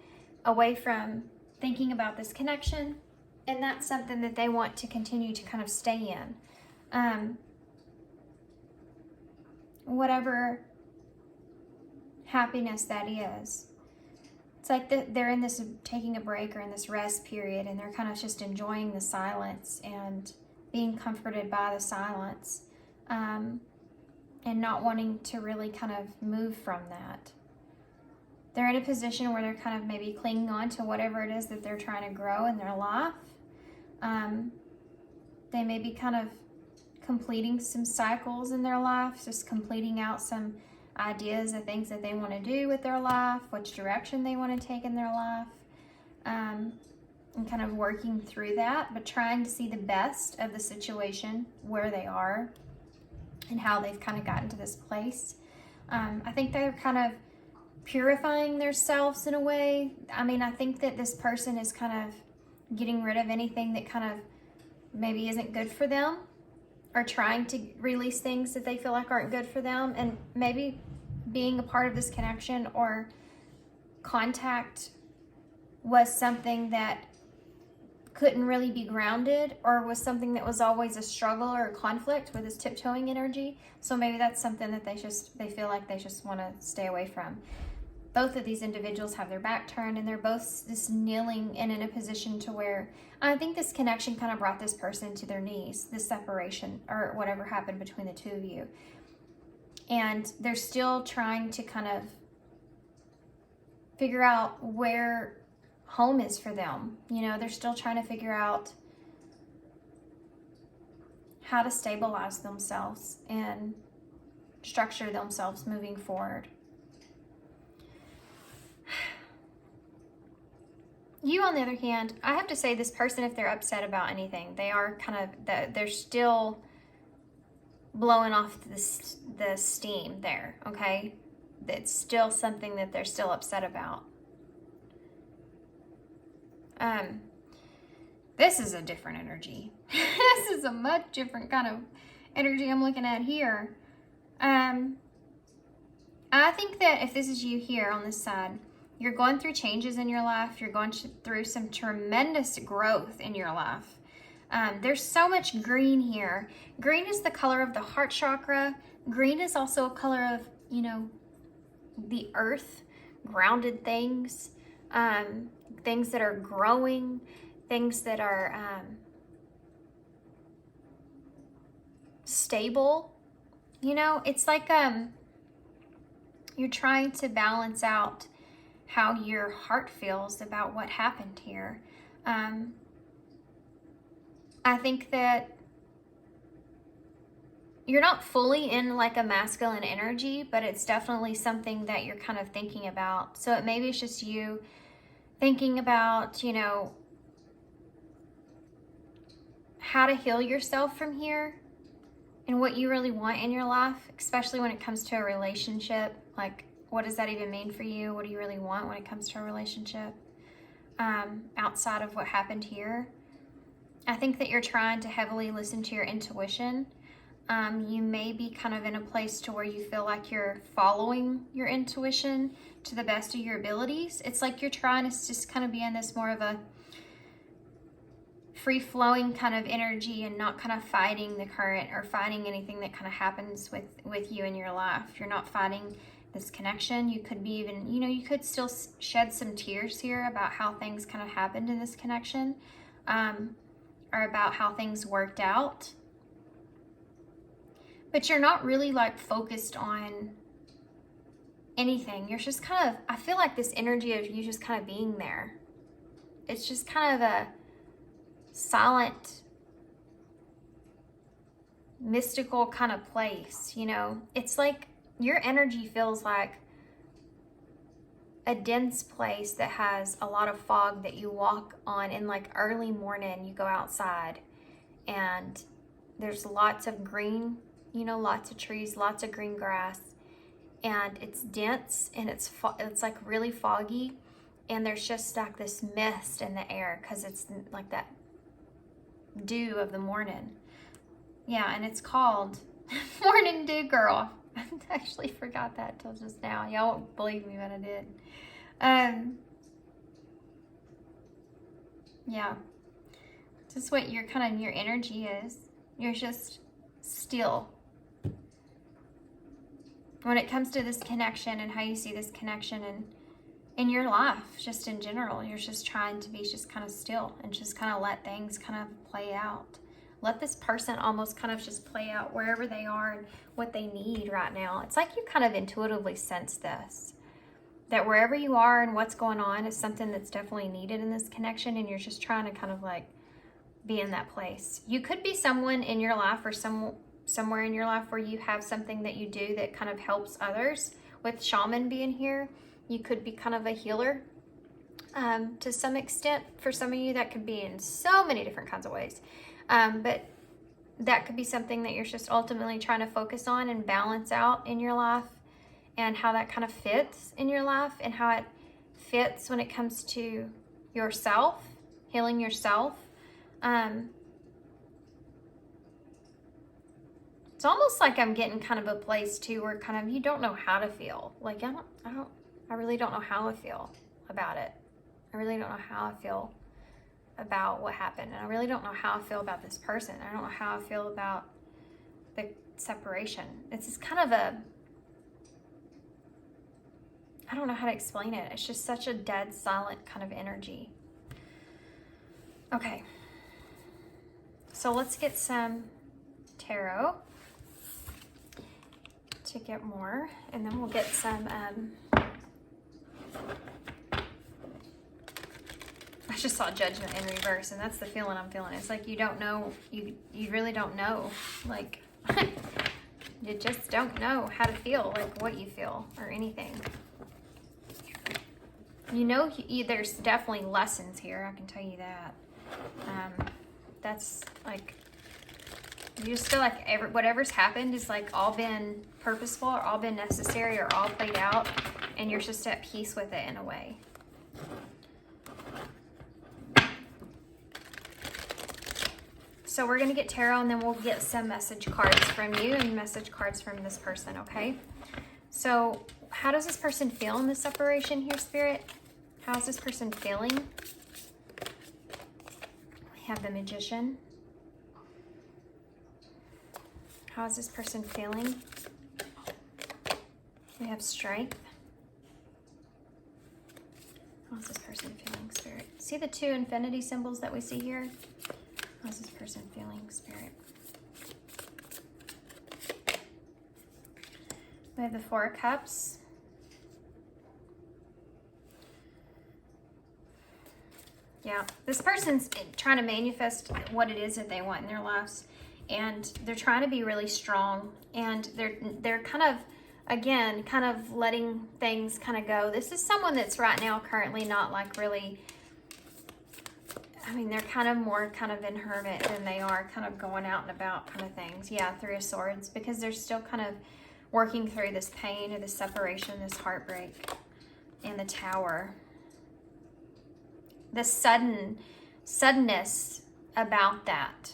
away from thinking about this connection, and that's something that they want to continue to kind of stay in. Whatever happiness that is. It's like they're in this taking a break or in this rest period, and they're kind of just enjoying the silence and being comforted by the silence, and not wanting to really kind of move from that. They're in a position where they're kind of maybe clinging on to whatever it is that they're trying to grow in their life. They may be kind of completing some cycles in their life, just completing out some ideas of things that they want to do with their life, which direction they want to take in their life, and kind of working through that, but trying to see the best of the situation where they are and how they've kind of gotten to this place. I think they're kind of purifying themselves in a way. I mean, I think that this person is kind of getting rid of anything that kind of maybe isn't good for them, or trying to release things that they feel like aren't good for them, and maybe being a part of this connection or contact was something that couldn't really be grounded, or was something that was always a struggle or a conflict with this tiptoeing energy. So maybe that's something that they feel like they just want to stay away from. Both of these individuals have their back turned, and they're both just kneeling and in a position to where I think this connection kind of brought this person to their knees, this separation or whatever happened between the two of you. And they're still trying to kind of figure out where home is for them. You know, they're still trying to figure out how to stabilize themselves and structure themselves moving forward. You, on the other hand, I have to say, this person, if they're upset about anything, they are kind of, they're still blowing off the steam there, okay? It's still something that they're still upset about. This is a different energy. This is a much different kind of energy I'm looking at here. I think that if this is you here on this side, you're going through changes in your life. You're going through some tremendous growth in your life. There's so much green here. Green is the color of the heart chakra. Green is also a color of, you know, the earth, grounded things, things that are growing, things that are stable. You know, it's like you're trying to balance out how your heart feels about what happened here. I think that you're not fully in like a masculine energy, but it's definitely something that you're kind of thinking about. So maybe it's just you thinking about, you know, how to heal yourself from here and what you really want in your life, especially when it comes to a relationship. Like, what does that even mean for you? What do you really want when it comes to a relationship outside of what happened here? I think that you're trying to heavily listen to your intuition. You may be kind of in a place to where you feel like you're following your intuition to the best of your abilities. It's like you're trying to just kind of be in this more of a free-flowing kind of energy and not kind of fighting the current or fighting anything that kind of happens with you in your life. You're not fighting this connection. You could be even, you know, you could still shed some tears here about how things kind of happened in this connection, or about how things worked out. But you're not really like focused on anything. You're just kind of, I feel like this energy of you just kind of being there. It's just kind of a silent, mystical kind of place, you know? It's like your energy feels like a dense place that has a lot of fog that you walk on in like early morning. You go outside and there's lots of green, you know, lots of trees, lots of green grass, and it's dense and it's like really foggy, and there's just like this mist in the air because it's like that dew of the morning. Yeah, and it's called Morning Dew Girl. I actually forgot that till just now. Y'all won't believe me, but I did. Yeah, just what your kind of your energy is. You're just still. When it comes to this connection and how you see this connection and in your life, just in general, you're just trying to be just kind of still and just kind of let things kind of play out. Let this person almost kind of just play out wherever they are and what they need right now. It's like you kind of intuitively sense this, that wherever you are and what's going on is something that's definitely needed in this connection, and you're just trying to kind of like be in that place. You could be someone in your life or somewhere in your life where you have something that you do that kind of helps others. With shaman being here, you could be kind of a healer to some extent. For some of you, that could be in so many different kinds of ways. But that could be something that you're just ultimately trying to focus on and balance out in your life, and how that kind of fits in your life and how it fits when it comes to yourself, healing yourself. It's almost like I'm getting kind of a place too where kind of you don't know how to feel. Like I really don't know how I feel about it. I really don't know how I feel about what happened. And I really don't know how I feel about this person. I don't know how I feel about the separation. It's just kind of a, I don't know how to explain it. It's just such a dead, silent kind of energy. Okay. So let's get some tarot to get more, and then we'll get some, I just saw Judgment in reverse, and that's the feeling I'm feeling. It's like you don't know, you really don't know, like, you just don't know how to feel, like what you feel, or anything. You know, there's definitely lessons here, I can tell you that. That's like, you just feel like whatever's happened is like all been purposeful, or all been necessary, or all played out, and you're just at peace with it in a way. So we're gonna get tarot, and then we'll get some message cards from you and message cards from this person, okay? So how does this person feel in the separation here, Spirit? How's this person feeling? We have the Magician. How is this person feeling? We have Strength. How's this person feeling, Spirit? See the two infinity symbols that we see here? How's this person feeling, Spirit? We have the Four of Cups. Yeah, this person's trying to manifest what it is that they want in their lives. And they're trying to be really strong, and they're kind of, again, kind of letting things kind of go. This is someone that's right now currently not like really, I mean, they're kind of more kind of in hermit than they are kind of going out and about kind of things. Yeah, Three of Swords, because they're still kind of working through this pain or this separation, this heartbreak. And the Tower. The suddenness about that.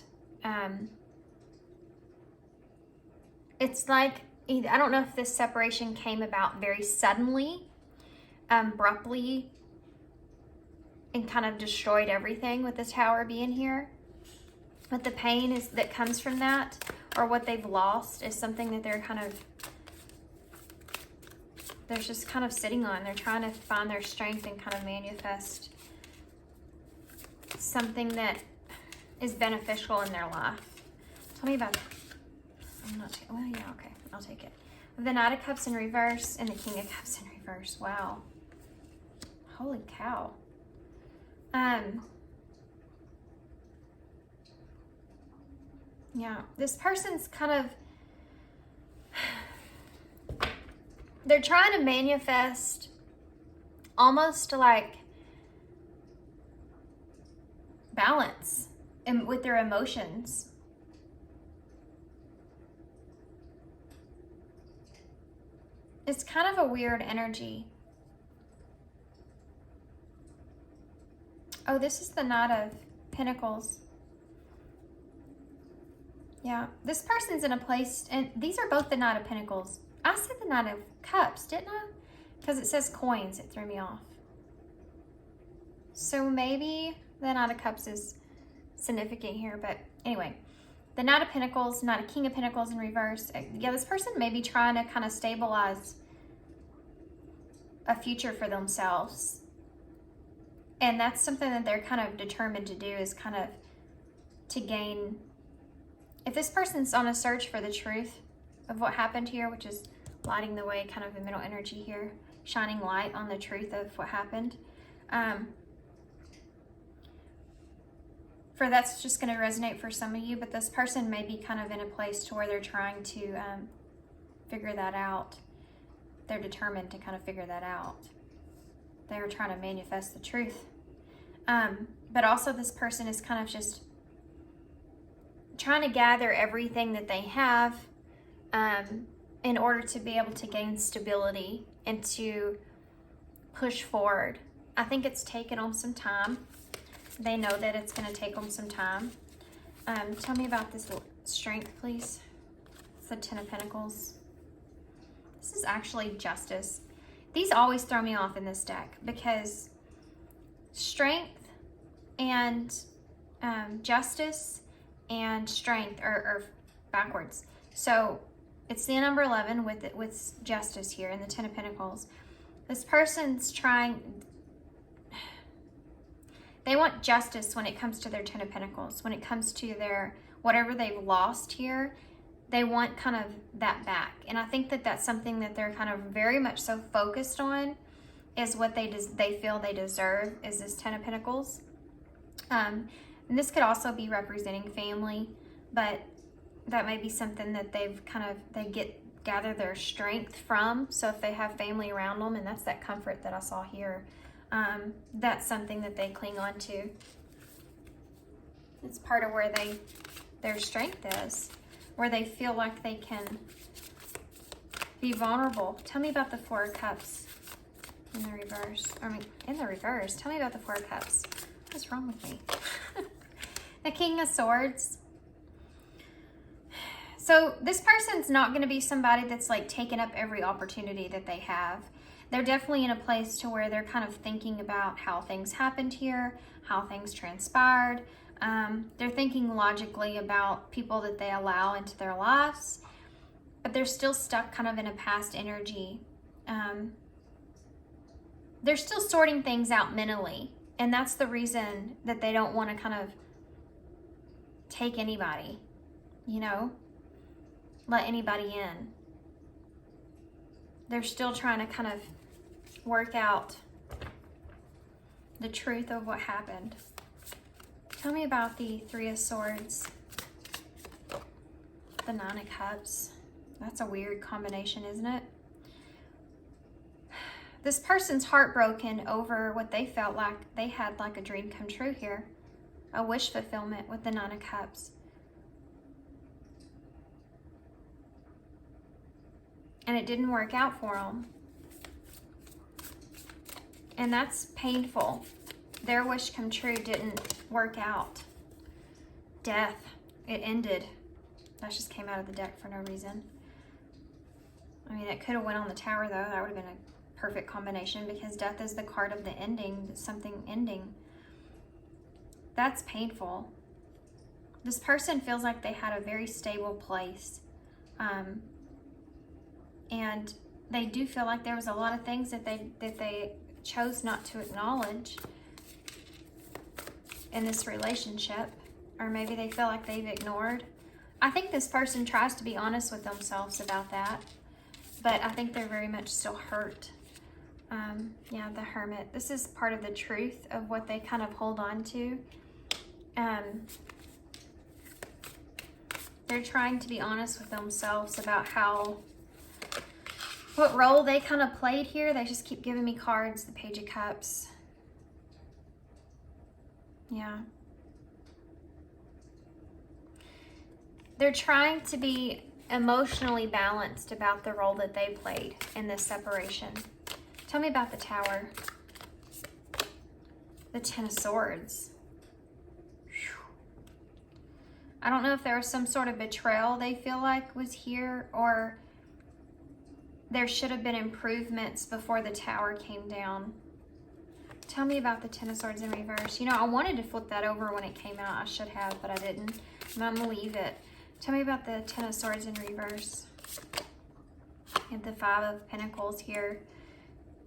It's like, I don't know if this separation came about very suddenly, abruptly, and kind of destroyed everything with the Tower being here. But the pain that comes from that, or what they've lost, is something that they're just kind of sitting on. They're trying to find their strength and kind of manifest something that is beneficial in their life. Tell me about that. Well, yeah, okay, I'll take it. The Knight of Cups in reverse and the King of Cups in reverse. Wow. Holy cow. Yeah, this person's kind of, they're trying to manifest almost like balance with their emotions. It's kind of a weird energy. Oh, this is the Knight of Pentacles. Yeah, this person's in a place, and these are both the Knight of Pentacles. I said the Knight of Cups, didn't I? Because it says coins, it threw me off. So maybe the Knight of Cups is significant here, but anyway. The Knight of Pentacles, Knight of King of Pentacles in reverse. Yeah, this person may be trying to kind of stabilize a future for themselves. And that's something that they're kind of determined to do, is kind of to gain. If this person's on a search for the truth of what happened here, which is lighting the way, kind of a middle energy here, shining light on the truth of what happened. For that's just going to resonate for some of you, but this person may be kind of in a place to where they're trying to figure that out. They're determined to kind of figure that out. They're trying to manifest the truth. But also this person is kind of just trying to gather everything that they have in order to be able to gain stability and to push forward. I think it's taken them some time. They know that it's going to take them some time. Tell me about this Strength, please. It's the Ten of Pentacles. This is actually Justice. These always throw me off in this deck because Strength and justice and strength are backwards. So it's the number 11 with justice here in the 10 of Pentacles. This person's they want justice when it comes to their 10 of Pentacles. When it comes to their, whatever they've lost here, they want kind of that back. And I think that that's something that they're kind of very much so focused on, is what they feel they deserve, is this 10 of Pentacles. And this could also be representing family, but that may be something that they gather their strength from. So if they have family around them, and that's that comfort that I saw here, that's something that they cling on to. It's part of where their strength is, where they feel like they can be vulnerable. Tell me about the Four of Cups in the reverse. In the reverse. Tell me about the Four of Cups. What's wrong with me? The King of Swords. So this person's not going to be somebody that's like taking up every opportunity that they have. They're definitely in a place to where they're kind of thinking about how things happened here, how things transpired. They're thinking logically about people that they allow into their lives, but they're still stuck kind of in a past energy. They're still sorting things out mentally, and that's the reason that they don't want to kind of take anybody, you know, let anybody in. They're still trying to kind of work out the truth of what happened. Tell me about the Three of Swords, the Nine of Cups. That's a weird combination, isn't it? This person's heartbroken over what they felt like they had like a dream come true here. A wish fulfillment with the Nine of Cups. And it didn't work out for them. And that's painful. Their wish come true didn't work out. Death. It ended. That just came out of the deck for no reason. I mean, it could have went on the Tower, though. That would have been a perfect combination, because death is the card of the ending, something ending. That's painful. This person feels like they had a very stable place. And they do feel like there was a lot of things that they chose not to acknowledge in this relationship, or maybe they feel like they've ignored. I think this person tries to be honest with themselves about that, but I think they're very much still hurt. Yeah, the Hermit. This is part of the truth of what they kind of hold on to. They're trying to be honest with themselves about what role they kind of played here. They just keep giving me cards. The Page of Cups. Yeah. They're trying to be emotionally balanced about the role that they played in this separation. Tell me about the Tower. The Ten of Swords. Whew. I don't know if there was some sort of betrayal they feel like was here, or there should have been improvements before the Tower came down. Tell me about the Ten of Swords in reverse. You know, I wanted to flip that over when it came out. I should have, but I didn't. I'm going to leave it. Tell me about the Ten of Swords in reverse. And the Five of Pentacles here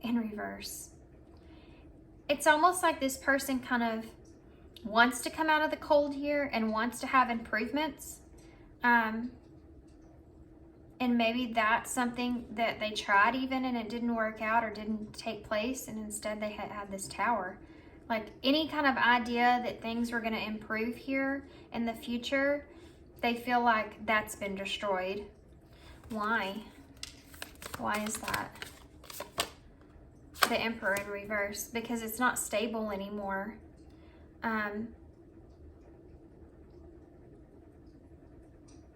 in reverse. It's almost like this person kind of wants to come out of the cold here and wants to have improvements. And maybe that's something that they tried even and it didn't work out or didn't take place, and instead they had this Tower. Like any kind of idea that things were going to improve here in the future, they feel like that's been destroyed. Why? Why is that? The Emperor in reverse, because it's not stable anymore.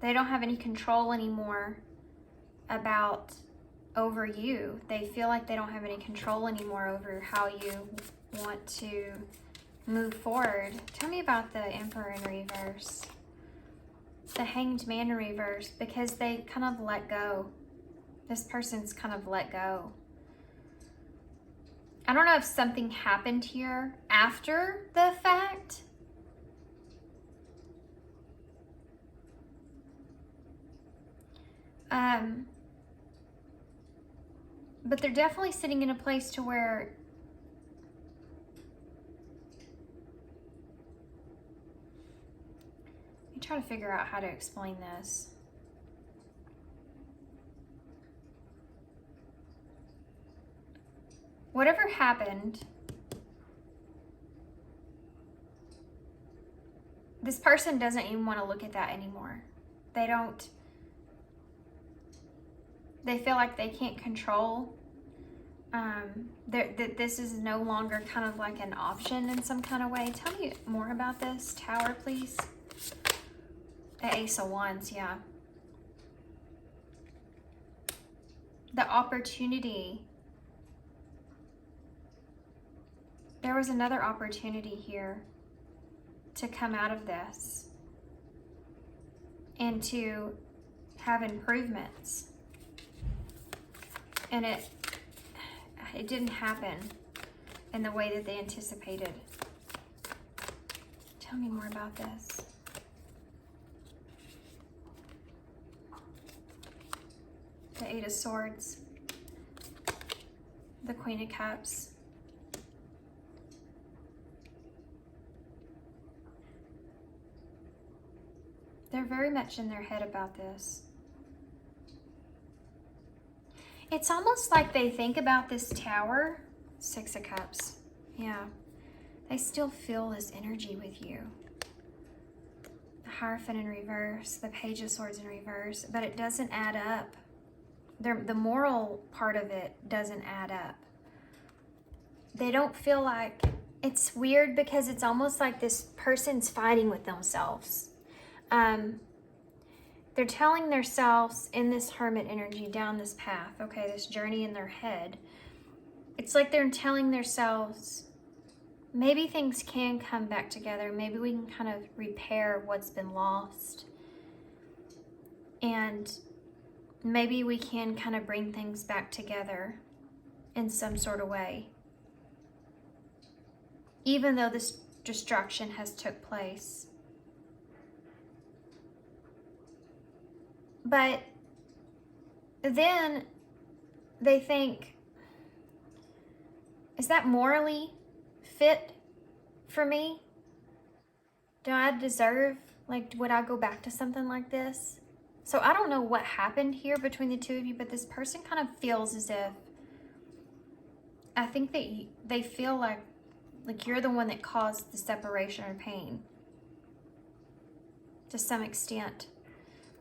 They don't have any control anymore over you. They feel like they don't have any control anymore over how you want to move forward. Tell me about the Emperor in reverse. The Hanged Man in reverse, because they kind of let go. This person's kind of let go. I don't know if something happened here after the fact. But they're definitely sitting in a place to where I'm trying to figure out how to explain this. Whatever happened, this person doesn't even want to look at that anymore. They don't. They feel like they can't control. That this is no longer kind of like an option in some kind of way. Tell me more about this Tower, please. The Ace of Wands, yeah. The opportunity. There was another opportunity here to come out of this and to have improvements. And it didn't happen in the way that they anticipated. Tell me more about this. The Eight of Swords. The Queen of Cups. They're very much in their head about this. It's almost like they think about this Tower. Six of Cups. Yeah. They still feel this energy with you. The Hierophant in reverse. The Page of Swords in reverse. But it doesn't add up. The moral part of it doesn't add up. They don't feel like... It's weird because it's almost like this person's fighting with themselves. They're telling themselves in this Hermit energy down this path, okay, this journey in their head. It's like they're telling themselves, maybe things can come back together. Maybe we can kind of repair what's been lost. And maybe we can kind of bring things back together in some sort of way. Even though this destruction has took place. But then they think, is that morally fit for me? Do I deserve, like, would I go back to something like this? So I don't know what happened here between the two of you, but this person kind of feels as if, I think that they feel like you're the one that caused the separation or pain. To some extent.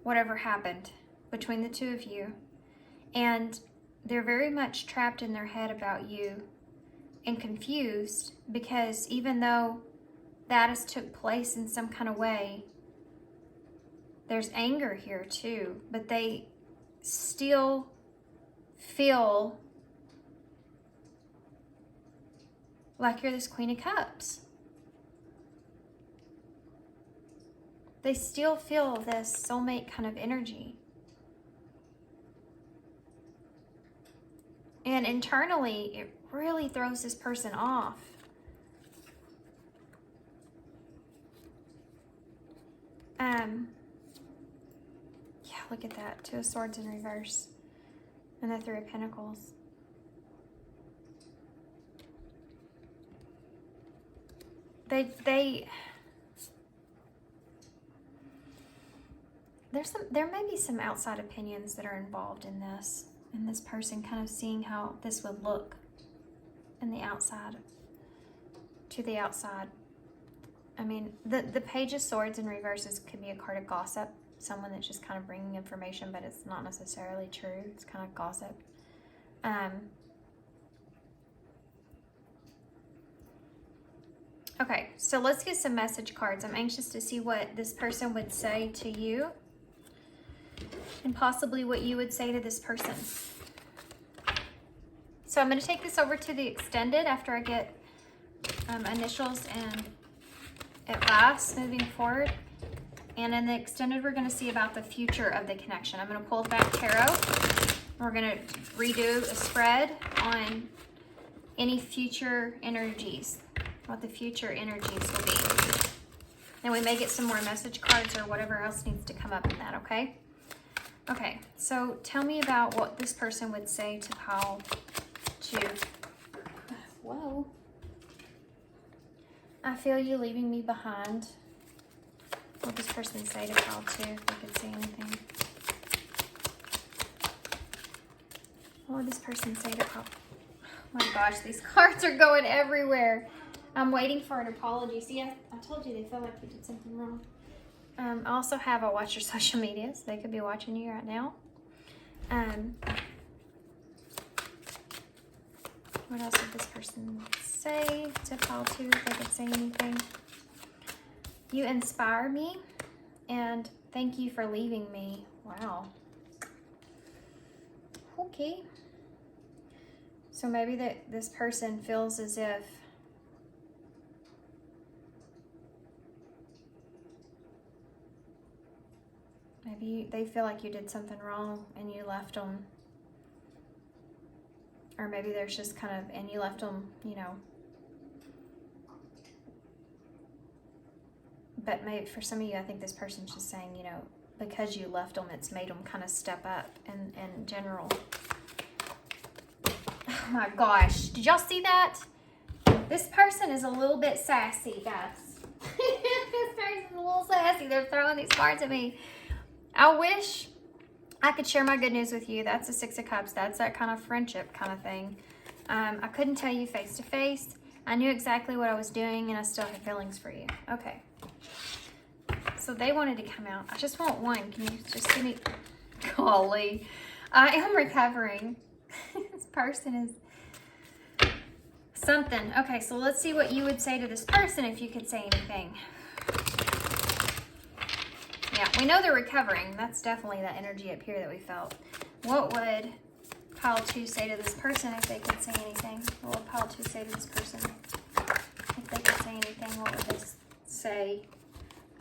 Whatever happened between the two of you. And they're very much trapped in their head about you and confused because even though that has took place in some kind of way, there's anger here too, but they still feel like you're this Queen of Cups. They still feel this soulmate kind of energy. And internally, it really throws this person off. Yeah, look at that. Two of Swords in reverse. And the Three of Pentacles. There may be some outside opinions that are involved in this. And this person kind of seeing how this would look in the outside, to the outside. I mean, the Page of Swords in reverses could be a card of gossip. Someone that's just kind of bringing information, but it's not necessarily true. It's kind of gossip. Okay, so let's get some message cards. I'm anxious to see what this person would say to you. And possibly what you would say to this person. So I'm going to take this over to the extended after I get initials and it lasts moving forward. And in the extended, we're going to see about the future of the connection. I'm going to pull back tarot. We're going to redo a spread on any future energies, what the future energies will be. And we may get some more message cards or whatever else needs to come up in that, okay? Okay, so tell me about what this person would say to pile 2. Whoa. I feel you leaving me behind. What would this person say to pile 2 if they could say anything? What would this person say to pile? Oh my gosh, these cards are going everywhere. I'm waiting for an apology. See, I told you they felt like you did something wrong. I also have a watch your social medias. They could be watching you right now. What else would this person say to pile 2 if they could say anything? You inspire me, and thank you for leaving me. Wow. Okay. So maybe this person feels as if maybe they feel like you did something wrong and you left them. Or maybe there's just kind of, and you left them, you know. But maybe for some of you, I think this person's just saying, you know, because you left them, it's made them kind of step up in general. Oh my gosh. Did y'all see that? This person is a little bit sassy, guys. This person's a little sassy. They're throwing these cards at me. I wish I could share my good news with you. That's the 6 of Cups. That's that kind of friendship kind of thing. I couldn't tell you face to face. I knew exactly what I was doing, and I still have feelings for you. Okay. So they wanted to come out. I just want one. Can you just give me... Golly. I am recovering. This person is... something. Okay, so let's see what you would say to this person if you could say anything. Yeah, we know they're recovering. That's definitely that energy up here that we felt. What would pile 2 say to this person if they could say anything? What would pile 2 say to this person if they could say anything? What would this say?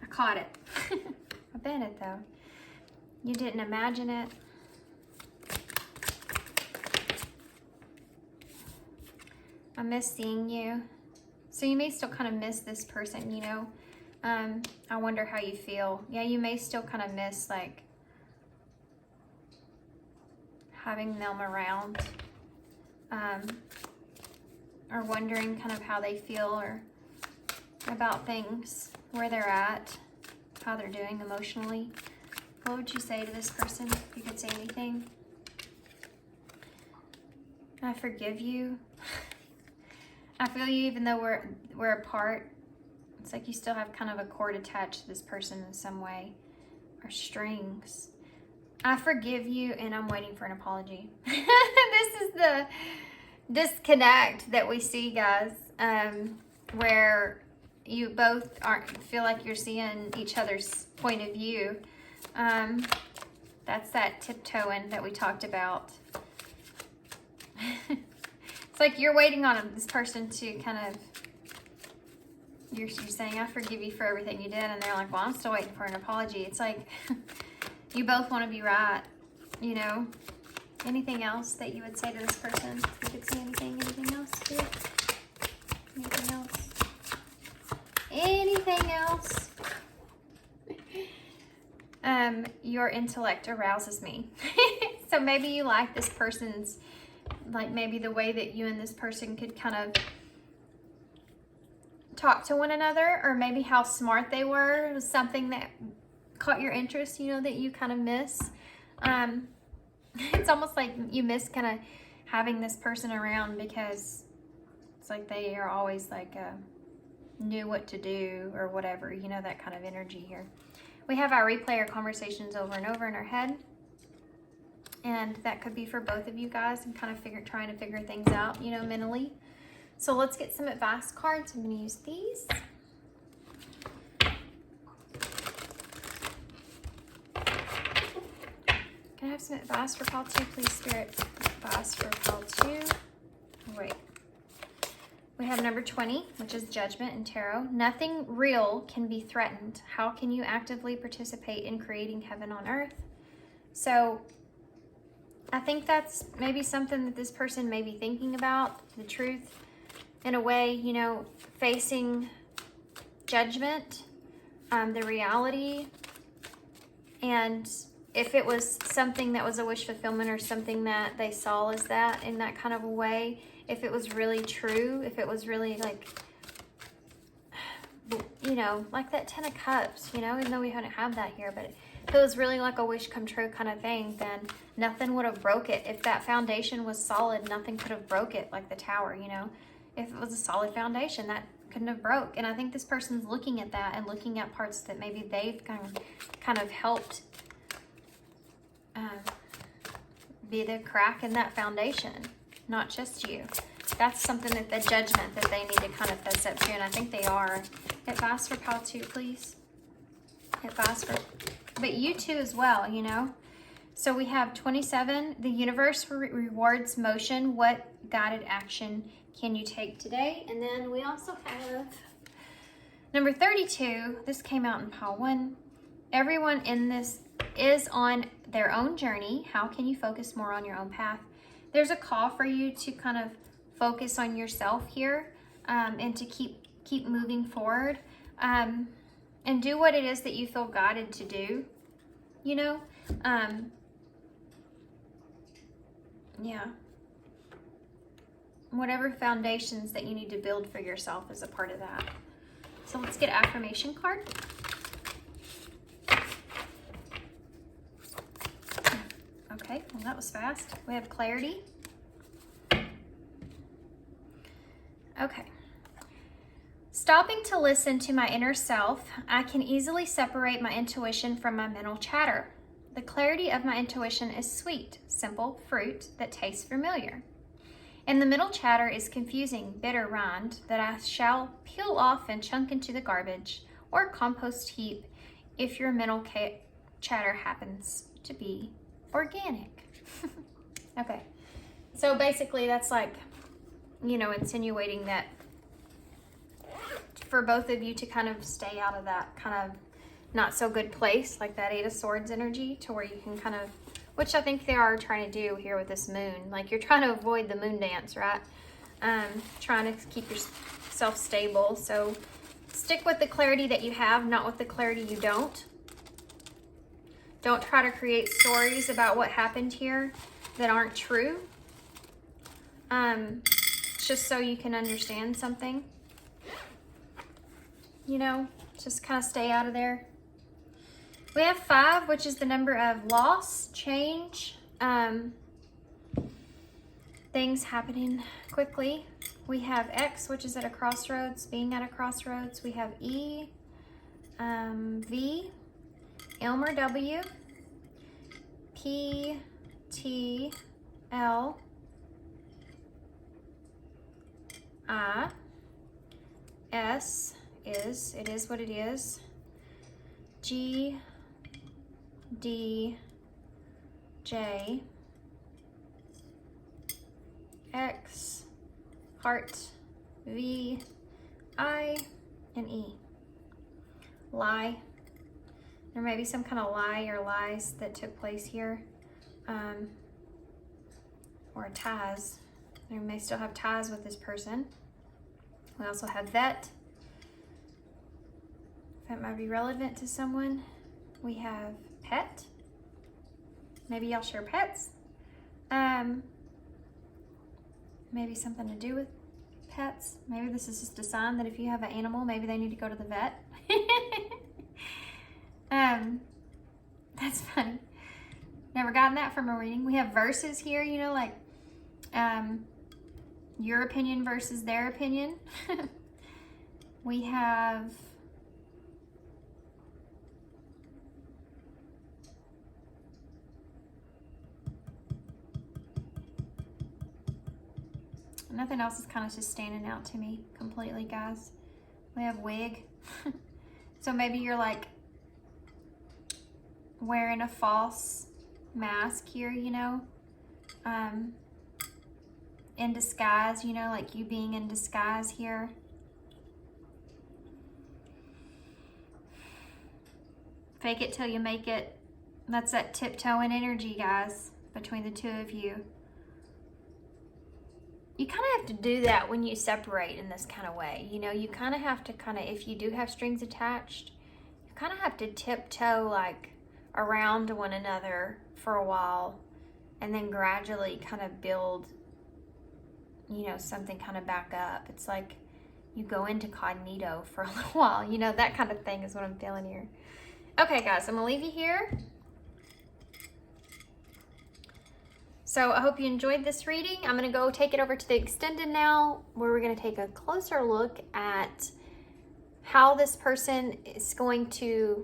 I caught it. I bet it though. You didn't imagine it. I miss seeing you. So you may still kind of miss this person, you know. I wonder how you feel. Yeah, you may still kind of miss like having them around, or wondering kind of how they feel or about things, where they're at, how they're doing emotionally. What would you say to this person if you could say anything? I forgive you. I feel you even though we're apart. It's like you still have kind of a cord attached to this person in some way, or strings. I forgive you, and I'm waiting for an apology. This is the disconnect that we see, guys, where you both feel like you're seeing each other's point of view. That's that tiptoeing that we talked about. It's like you're waiting on this person to kind of, you're saying, I forgive you for everything you did. And they're like, well, I'm still waiting for an apology. It's like you both want to be right, you know. Anything else that you would say to this person? If you could say anything else too? Anything else? Anything else? Your intellect arouses me. So maybe you like this person's, like maybe the way that you and this person could kind of talk to one another, or maybe how smart they were was something that caught your interest, you know, that you kind of miss. It's almost like you miss kind of having this person around, because it's like they are always like knew what to do or whatever, you know, that kind of energy here. We have our replay our conversations over and over in our head, and that could be for both of you guys and kind of trying to figure things out, you know, mentally. So let's get some advice cards. I'm going to use these. Can I have some advice for pile 2, please, Spirit? Advice for pile 2. Wait. We have number 20, which is Judgment in Tarot. Nothing real can be threatened. How can you actively participate in creating heaven on earth? So I think that's maybe something that this person may be thinking about, the truth, in a way, you know, facing judgment, the reality. And if it was something that was a wish fulfillment or something that they saw as that in that kind of a way, if it was really true, if it was really like, you know, like that 10 of Cups, you know, even though we don't have that here, but if it was really like a wish come true kind of thing, then nothing would have broke it. If that foundation was solid, nothing could have broke it, like the Tower, you know. If it was a solid foundation, that couldn't have broke. And I think this person's looking at that and looking at parts that maybe they've kind of helped be the crack in that foundation, not just you. That's something that the judgment that they need to kind of fess up to, and I think they are. Advice for pile 2, please. Advice for, but you too as well, you know. So we have 27. The universe rewards motion. What guided action can you take today? And then we also have number 32. This came out in pile 1. Everyone in this is on their own journey. How can you focus more on your own path? There's a call for you to kind of focus on yourself here, and to keep moving forward, and do what it is that you feel guided to do, you know. Yeah, whatever foundations that you need to build for yourself is a part of that. So let's get affirmation card. Okay, well that was fast. We have clarity. Okay. Stopping to listen to my inner self, I can easily separate my intuition from my mental chatter. The clarity of my intuition is sweet, simple fruit that tastes familiar. And the mental chatter is confusing, bitter rind that I shall peel off and chunk into the garbage or compost heap if your mental chatter happens to be organic. Okay, so basically that's like, you know, insinuating that for both of you to kind of stay out of that kind of not so good place, like that 8 of Swords energy, to where you can kind of, which I think they are trying to do here with this moon. Like you're trying to avoid the moon dance, right? Trying to keep yourself stable. So stick with the clarity that you have, not with the clarity you don't. Don't try to create stories about what happened here that aren't true. Just so you can understand something. You know, just kind of stay out of there. We have 5, which is the number of loss, change, things happening quickly. We have X, which is at a crossroads, being at a crossroads. We have E, V, Elmer W, P, T, L, I, S is, it is what it is, G, D, J, X, heart, V, I, and E. Lie. There may be some kind of lie or lies that took place here, or ties. There may still have ties with this person. We also have vet. That might be relevant to someone. We have pet. Maybe y'all share pets. Maybe something to do with pets. Maybe this is just a sign that if you have an animal, maybe they need to go to the vet. That's funny. Never gotten that from a reading. We have verses here, you know, like your opinion versus their opinion. We have nothing else is kind of just standing out to me completely, guys. We have wig. So maybe you're like wearing a false mask here, you know, in disguise, you know, like you being in disguise here. Fake it till you make it. That's that tiptoeing energy, guys. between the two of you. You kind of have to do that when you separate in this kind of way. You know, you kind of have to if you do have strings attached, you kind of have to tiptoe like around one another for a while and then gradually kind of build, you know, something kind of back up. It's like you go into cognito for a little while, you know, that kind of thing is what I'm feeling here. Okay, guys, I'm gonna leave you here. So I hope you enjoyed this reading. I'm gonna go take it over to the extended now, where we're gonna take a closer look at how this person is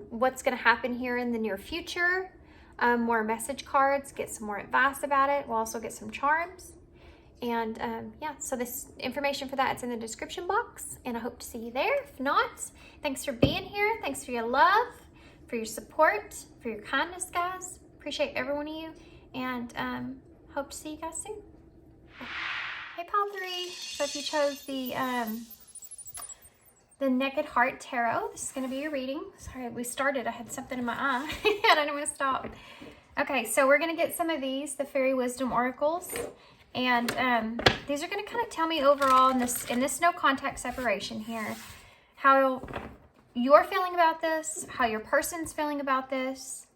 what's gonna happen here in the near future. More message cards, get some more advice about it. We'll also get some charms. And yeah, so this information for that is in the description box, and I hope to see you there. If not, thanks for being here. Thanks for your love, for your support, for your kindness, guys. Appreciate every one of you, and hope to see you guys soon. Hey, Pile 3. So if you chose the Naked Heart Tarot, this is going to be your reading. Sorry, we started. I had something in my eye. I don't know when to stop. Okay, so we're going to get some of these, the Fairy Wisdom Oracles. And these are going to kind of tell me overall in this no contact separation here, how you're feeling about this, how your person's feeling about this,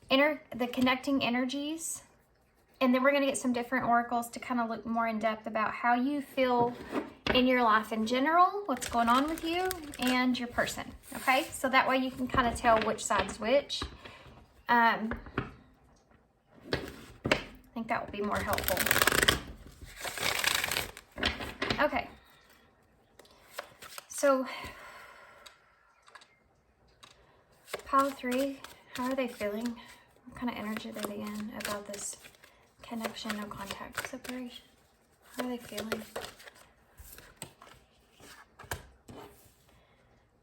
the connecting energies. And then we're going to get some different oracles to kind of look more in depth about how you feel in your life in general, what's going on with you and your person. Okay, so that way you can kind of tell which side's which. I think that will be more helpful. Okay, so Pile 3, how are they feeling? What kind of energy are they in about this connection, no contact, separation? How are they feeling?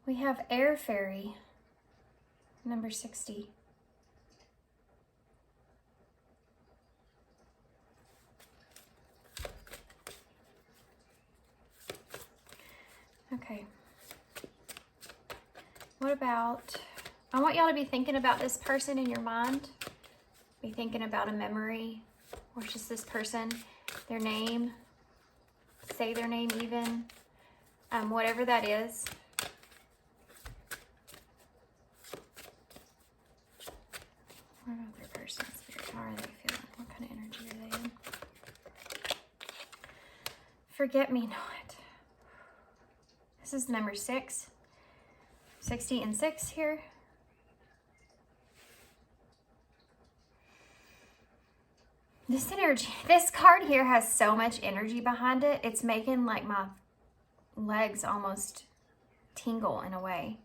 We have Air Fairy, number 60. Okay. What about, I want y'all to be thinking about this person in your mind. Be thinking about a memory, or just this person, their name, say their name even, whatever that is. What about their person, spirit? How are they feeling? What kind of energy are they in? Forget Me Not. This is number 6. 60 and 6 here. This energy, this card here has so much energy behind it. It's making like my legs almost tingle in a way.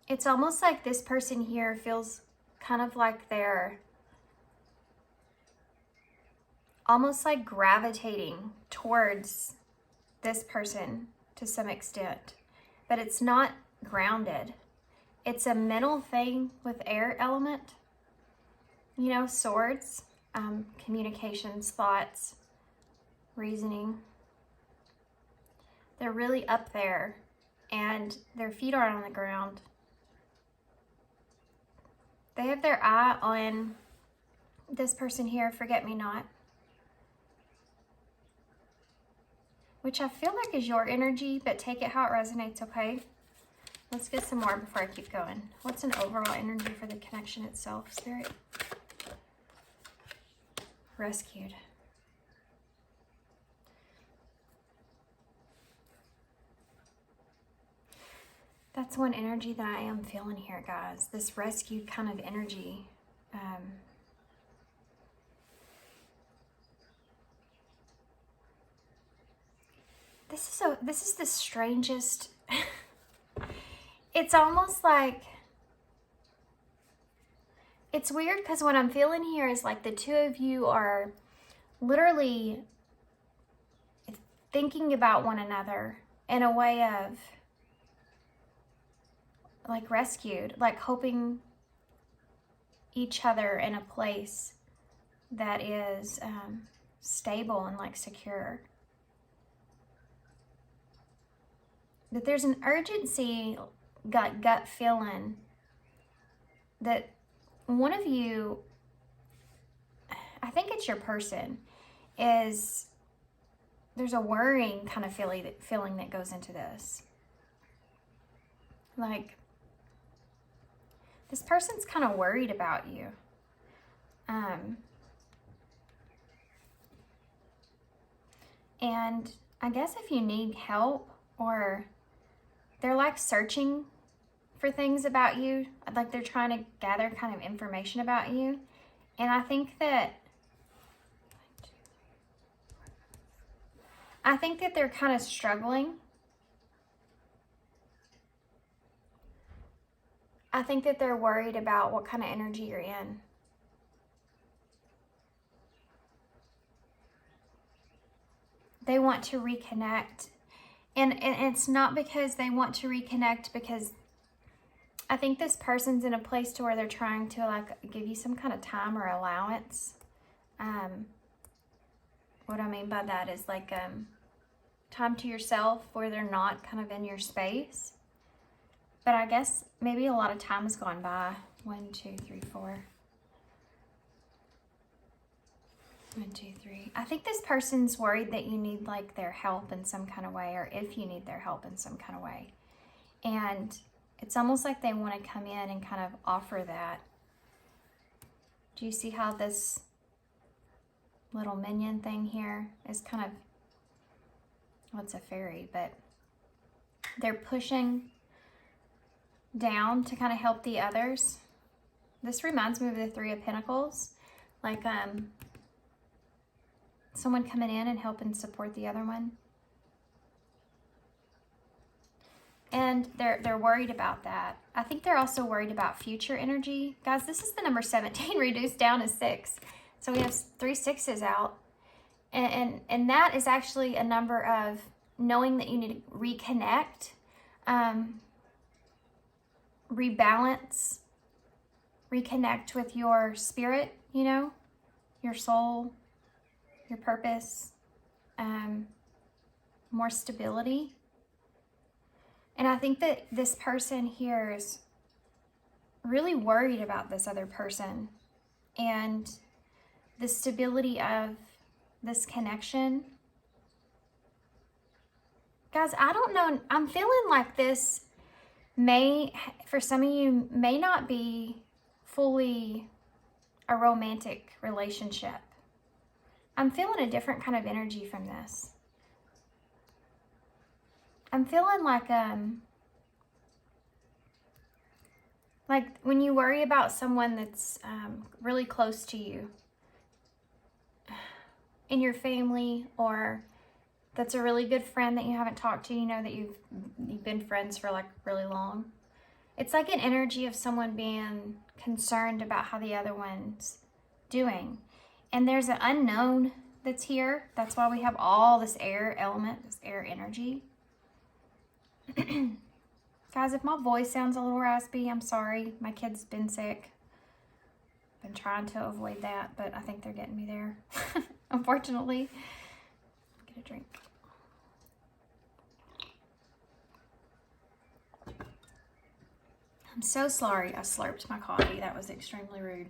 It's almost like this person here feels kind of like they're almost like gravitating towards this person to some extent, but it's not grounded. It's a mental thing with air element, you know, swords, communications, thoughts, reasoning. They're really up there and their feet are on the ground. They have their eye on this person here, Forget Me Not, which I feel like is your energy, but take it how it resonates, okay? Let's get some more before I keep going. What's an overall energy for the connection itself, Spirit? Rescued. That's one energy that I am feeling here, guys. This rescued kind of energy. This is the strangest. It's almost like, it's weird because what I'm feeling here is like the two of you are literally thinking about one another in a way of like rescued, like hoping each other in a place that is stable and like secure. That there's an urgency, gut feeling that one of you I think it's your person, is there's a worrying kind of feeling that goes into this. Like, this person's kind of worried about you. And I guess if you need help, or they're like searching for things about you, like they're trying to gather kind of information about you. And I think that they're kind of struggling. I think that they're worried about what kind of energy you're in. They want to reconnect. And it's not because they want to reconnect, because I think this person's in a place to where they're trying to like give you some kind of time or allowance. What I mean by that is like time to yourself where they're not kind of in your space. But I guess maybe a lot of time has gone by. 1, 2, 3, 4. 1, 2, 3. I think this person's worried that you need like their help in some kind of way, or if you need their help in some kind of way. And it's almost like they want to come in and kind of offer that. Do you see how this little minion thing here is kind of, well, it's a fairy, but they're pushing down to kind of help the others. This reminds me of the Three of Pentacles, like someone coming in and helping support the other one. And they're worried about that. I think they're also worried about future energy. Guys, this is the number 17 reduced down to 6. So we have 3 6s out. And that is actually a number of knowing that you need to reconnect, rebalance, reconnect with your spirit, you know, your soul, your purpose, more stability. And I think that this person here is really worried about this other person and the stability of this connection. Guys, I don't know. I'm feeling like this may, for some of you, may not be fully a romantic relationship. I'm feeling a different kind of energy from this. I'm feeling like when you worry about someone that's really close to you in your family, or that's a really good friend that you haven't talked to, you know, that you've been friends for like really long. It's like an energy of someone being concerned about how the other one's doing. And there's an unknown that's here. That's why we have all this air element, this air energy. Guys, if my voice sounds a little raspy, I'm sorry. My kid's been sick. Been trying to avoid that, but I think they're getting me there. Unfortunately. Get a drink. I'm so sorry I slurped my coffee. That was extremely rude.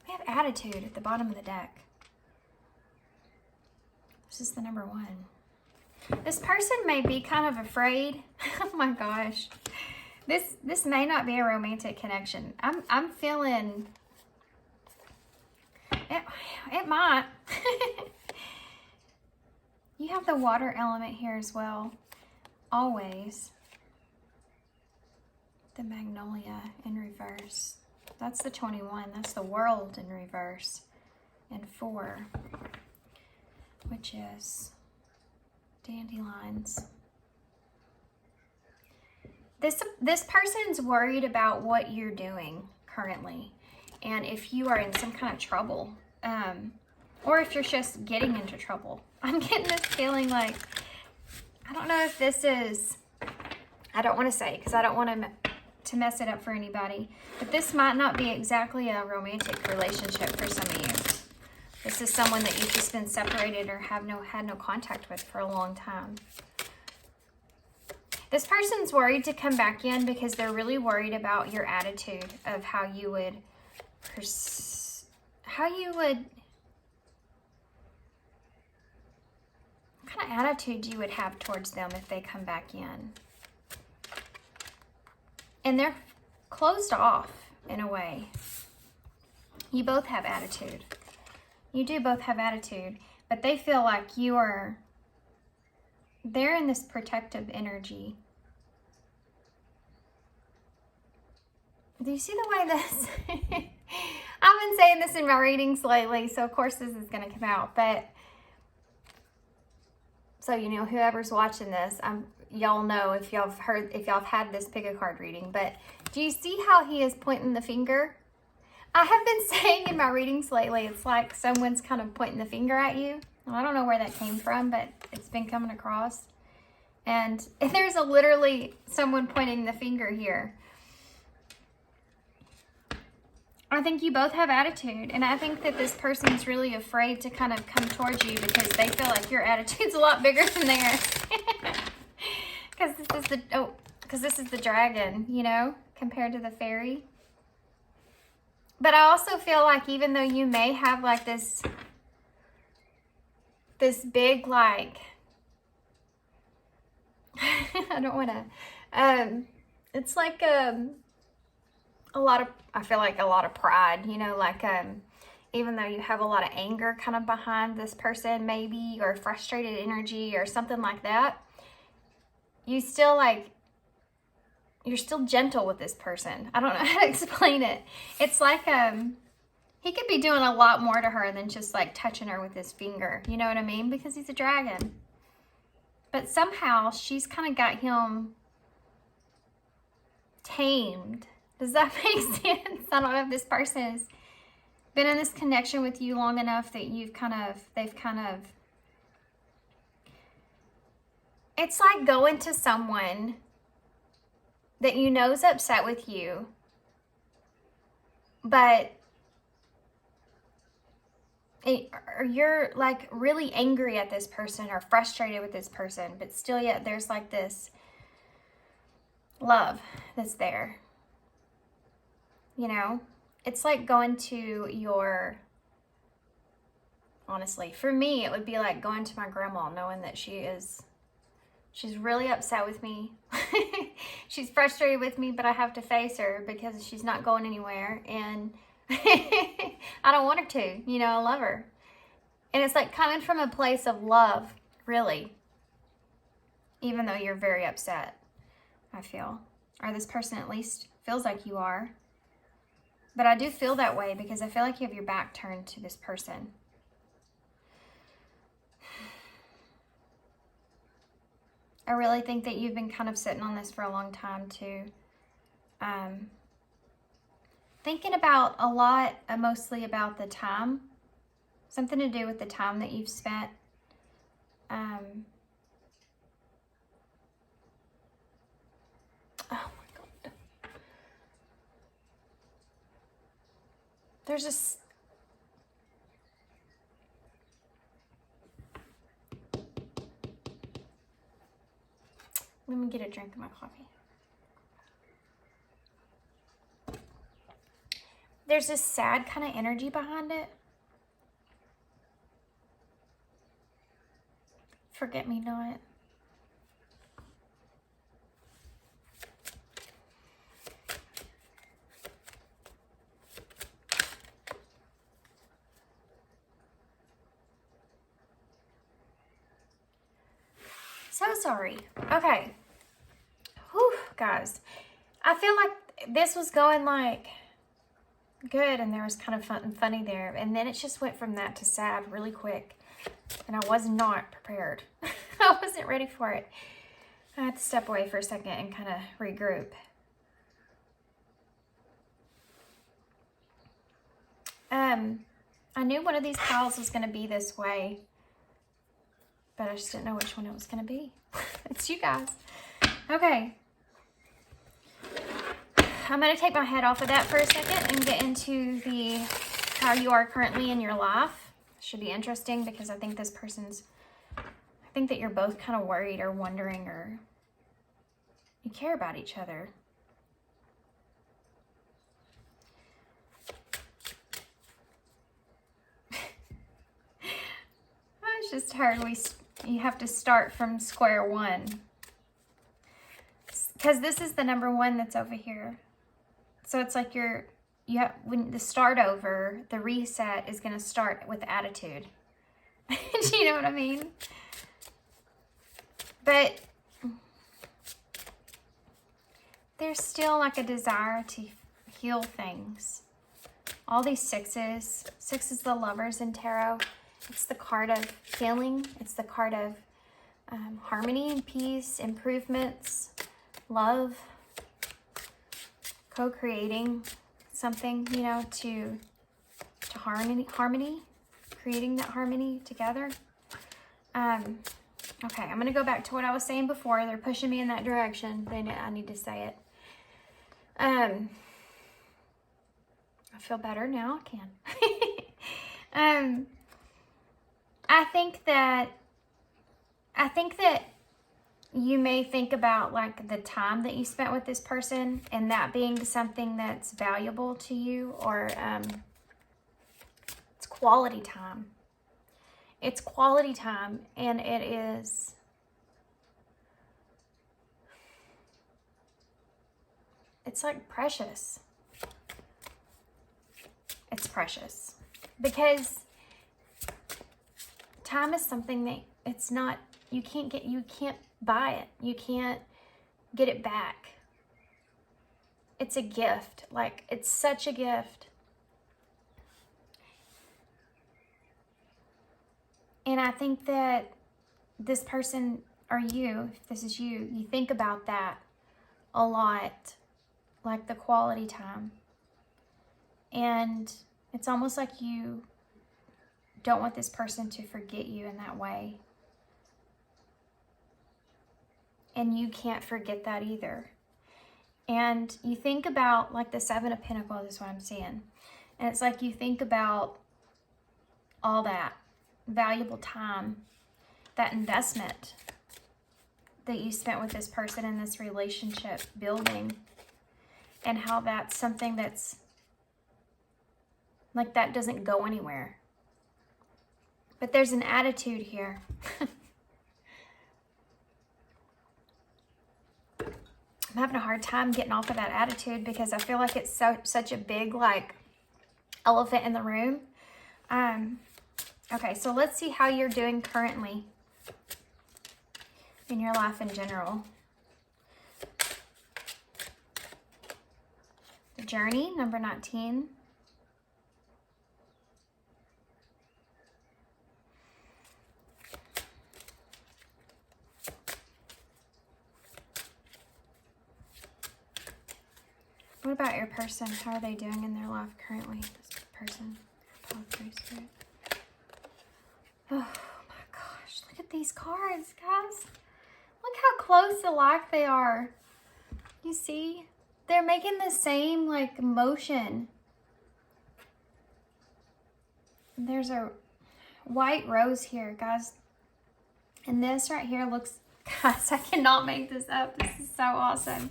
We have attitude at the bottom of the deck. This is the number 1. This person may be kind of afraid. Oh my gosh. This may not be a romantic connection. I'm feeling it might. You have the water element here as well. Always. The Magnolia in reverse. That's the 21. That's the World in reverse. And 4, which is Dandelions. This person's worried about what you're doing currently, and if you are in some kind of trouble, or if you're just getting into trouble. I'm getting this feeling like, I don't know if this is, I don't want to say because I don't want to mess it up for anybody, but this might not be exactly a romantic relationship for some of you. This is someone that you've just been separated or had no contact with for a long time. This person's worried to come back in because they're really worried about your attitude of how you would how you would, what kind of attitude you would have towards them if they come back in. And they're closed off in a way. You both have attitude. You do both have attitude, but they feel like they're in this protective energy. Do you see the way this, I've been saying this in my readings lately, so of course this is going to come out, but, so you know, whoever's watching this, y'all know if y'all have had this pick a card reading, but do you see how he is pointing the finger? I have been saying in my readings lately, it's like someone's kind of pointing the finger at you. I don't know where that came from, but it's been coming across. And there's literally someone pointing the finger here. I think you both have attitude, and I think that this person's really afraid to kind of come towards you because they feel like your attitude's a lot bigger than theirs. Because this is the dragon, you know, compared to the fairy. But I also feel like even though you may have like this big, like, I don't want to, it's like I feel like a lot of pride, you know, like even though you have a lot of anger kind of behind this person maybe, or frustrated energy or something like that, you still like, you're still gentle with this person. I don't know how to explain it. It's like he could be doing a lot more to her than just like touching her with his finger. You know what I mean? Because he's a dragon. But somehow she's kind of got him tamed. Does that make sense? I don't know if this person has been in this connection with you long enough that it's like going to someone that you know is upset with you, but or you're like really angry at this person or frustrated with this person, but still yet there's like this love that's there. You know, it's like going to honestly, for me, it would be like going to my grandma, knowing that she's really upset with me. She's frustrated with me, but I have to face her because she's not going anywhere. And I don't want her to, you know, I love her. And it's like coming from a place of love, really. Even though you're very upset, I feel. Or this person at least feels like you are. But I do feel that way because I feel like you have your back turned to this person. I really think that you've been kind of sitting on this for a long time too. Thinking about a lot, mostly about the time. Something to do with the time that you've spent. Oh my God. There's just... Let me get a drink of my coffee. There's this sad kind of energy behind it. Forget me not. So sorry. Okay. Whew, guys. I feel like this was going like good and there was kind of fun and funny there. And then it just went from that to sad really quick. And I was not prepared. I wasn't ready for it. I had to step away for a second and kind of regroup. I knew one of these piles was going to be this way, but I just didn't know which one it was going to be. It's you guys. Okay. I'm going to take my head off of that for a second and get into the how you are currently in your life. Should be interesting because I think this person's, I think that you're both kind of worried or wondering or you care about each other. just heard you have to start from square one. Because this is the number one that's over here. So it's like when the start over, the reset is going to start with attitude. Do you know what I mean? But there's still like a desire to heal things. All these sixes. Six is the Lovers in tarot. It's the card of healing. It's the card of harmony and peace, improvements, love, co-creating something, you know, to harmony, creating that harmony together. Okay, I'm going to go back to what I was saying before. They're pushing me in that direction. I need to say it. I feel better now. I can. I think that you may think about like the time that you spent with this person and that being something that's valuable to you, or it's quality time. It's quality time, and it is it's like precious. It's precious because time is something that it's not, you can't buy it. You can't get it back. It's a gift. Like, it's such a gift. And I think that this person, or you, if this is you, you think about that a lot, like the quality time. And it's almost like you don't want this person to forget you in that way. And you can't forget that either. And you think about like the Seven of Pentacles is what I'm seeing. And it's like you think about all that valuable time, that investment that you spent with this person in this relationship building, and how that's something that's like that doesn't go anywhere. But there's an attitude here. I'm having a hard time getting off of that attitude because I feel like it's such a big like elephant in the room. Okay, so let's see how you're doing currently in your life in general. The Journey, number 19. What about your person? How are they doing in their life currently? This person. Oh my gosh, look at these cards, guys. Look how close alike they are. You see? They're making the same like motion. There's a white rose here, guys. And this right here looks, guys, I cannot make this up. This is so awesome.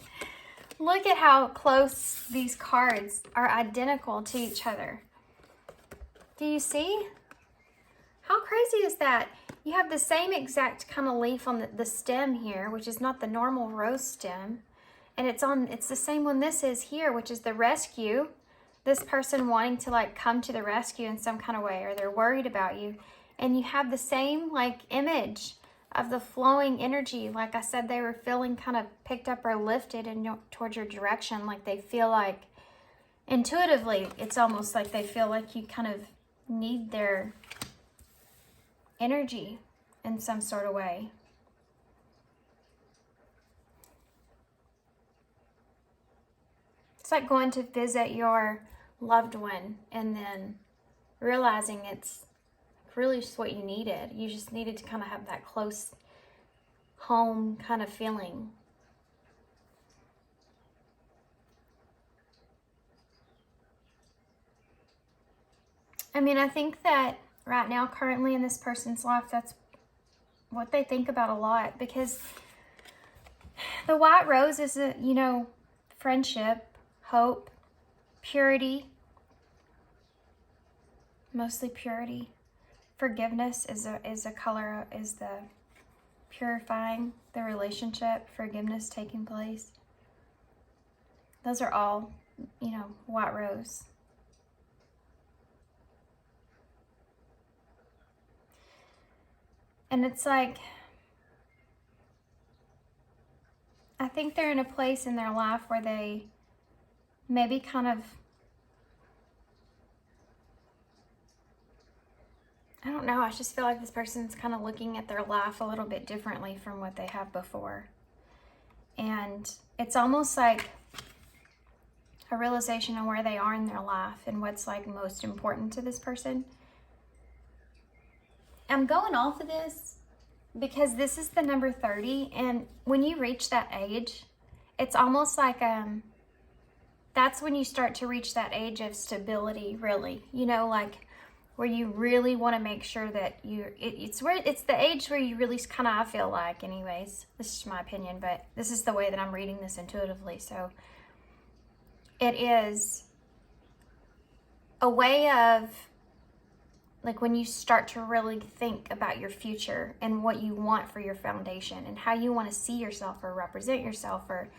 Look at how close these cards are identical to each other. Do you see? How crazy is that? You have the same exact kind of leaf on the stem here, which is not the normal rose stem. And it's the same one this is here, which is the rescue. This person wanting to like come to the rescue in some kind of way, or they're worried about you. And you have the same like image of the flowing energy. Like I said, they were feeling kind of picked up or lifted and towards your direction. Like they feel like intuitively, it's almost like they feel like you kind of need their energy in some sort of way. It's like going to visit your loved one and then realizing it's really just what you needed. You just needed to kind of have that close home kind of feeling. I mean, I think that right now, currently in this person's life, that's what they think about a lot, because the white rose is, you know, friendship, hope, purity, mostly purity. Forgiveness is a color, is the purifying the relationship, forgiveness taking place. Those are all, you know, white rose. And it's like, I think they're in a place in their life where they maybe kind of, I don't know, I just feel like this person's kind of looking at their life a little bit differently from what they have before. And it's almost like a realization of where they are in their life and what's like most important to this person. I'm going off of this because this is the number 30, and when you reach that age, it's almost like that's when you start to reach that age of stability, really. You know, like where you really want to make sure that it's the age where you really kind of, I feel like, anyways, this is my opinion, but this is the way that I'm reading this intuitively. So it is a way of, like, when you start to really think about your future and what you want for your foundation and how you want to see yourself or represent yourself or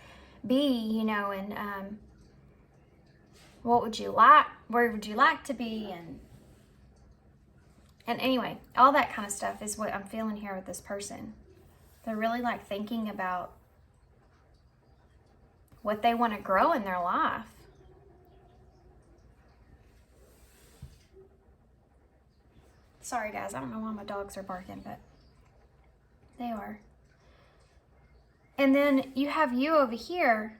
be, you know, and what would you like, where would you like to be, and anyway, all that kind of stuff is what I'm feeling here with this person. They're really like thinking about what they want to grow in their life. Sorry guys, I don't know why my dogs are barking, but they are. And then you have you over here,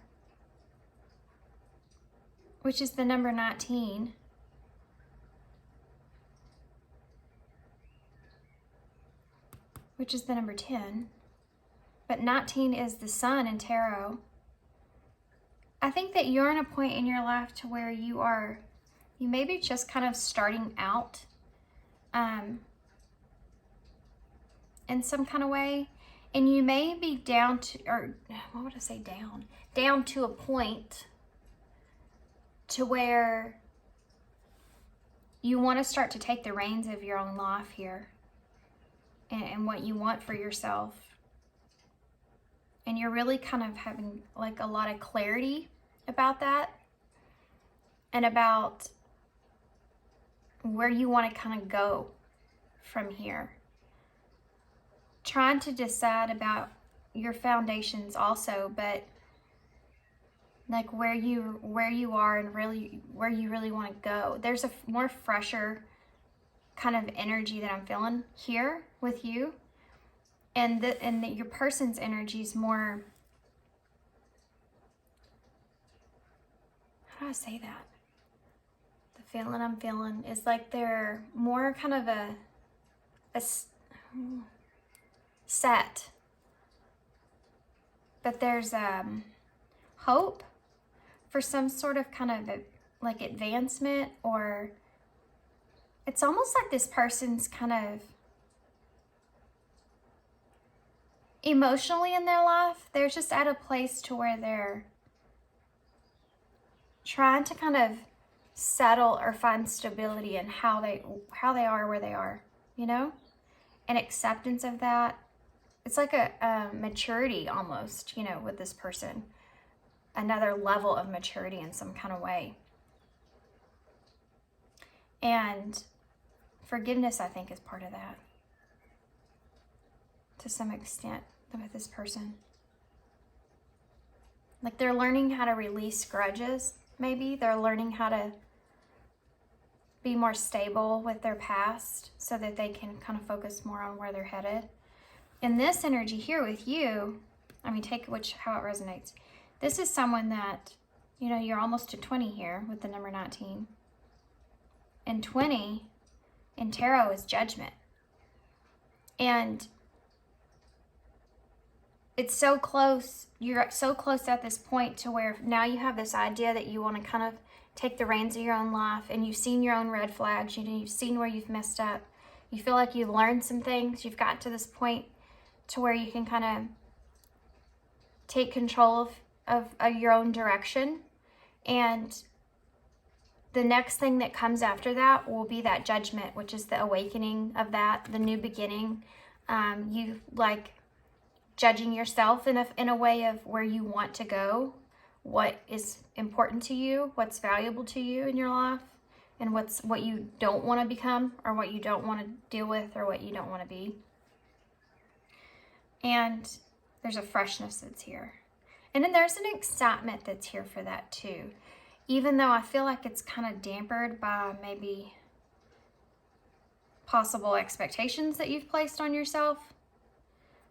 which is the number 19. Which is the number 10. But 19 is the sun in tarot. I think that you're in a point in your life to where you may be just kind of starting out in some kind of way, and you may be down to, or what would I say, down to a point to where you want to start to take the reins of your own life here and what you want for yourself. And you're really kind of having like a lot of clarity about that and about where you want to kind of go from here. Trying to decide about your foundations also, but like where you are and really where you really want to go. There's a more fresher kind of energy that I'm feeling here with you, and that your person's energy is more, how do I say that? The feeling I'm feeling is like they're more kind of a set, but there's hope for some sort of kind of like advancement, or it's almost like this person's kind of emotionally in their life, they're just at a place to where they're trying to kind of settle or find stability in how they are where they are, you know, and acceptance of that. It's like a maturity almost, you know, with this person, another level of maturity in some kind of way. And forgiveness, I think, is part of that to some extent with this person. Like they're learning how to release grudges, maybe. They're learning how to be more stable with their past so that they can kind of focus more on where they're headed. In this energy here with you, I mean, take how it resonates. This is someone that, you know, you're almost to 20 here with the number 19. And 20 in tarot is judgment. And it's so close, you're so close at this point to where now you have this idea that you want to kind of take the reins of your own life, and you've seen your own red flags, you know, you've seen where you've messed up. You feel like you've learned some things, you've got to this point to where you can kind of take control of your own direction. And the next thing that comes after that will be that judgment, which is the awakening of that, the new beginning. You like judging yourself in a way of where you want to go, what is important to you, what's valuable to you in your life, and what you don't want to become, or what you don't want to deal with, or what you don't want to be. And there's a freshness that's here. And then there's an excitement that's here for that too. Even though I feel like it's kind of dampered by maybe possible expectations that you've placed on yourself.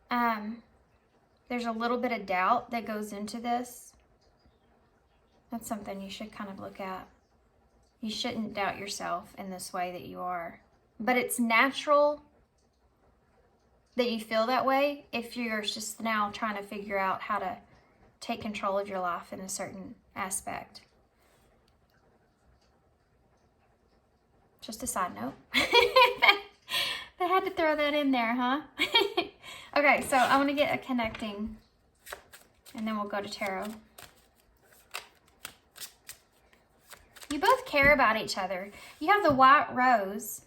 There's a little bit of doubt that goes into this. That's something you should kind of look at. You shouldn't doubt yourself in this way that you are. But it's natural that you feel that way if you're just now trying to figure out how to take control of your life in a certain aspect. Just a side note. They had to throw that in there, huh? Okay, so I want to get a connecting, and then we'll go to tarot. You both care about each other. You have the white rose,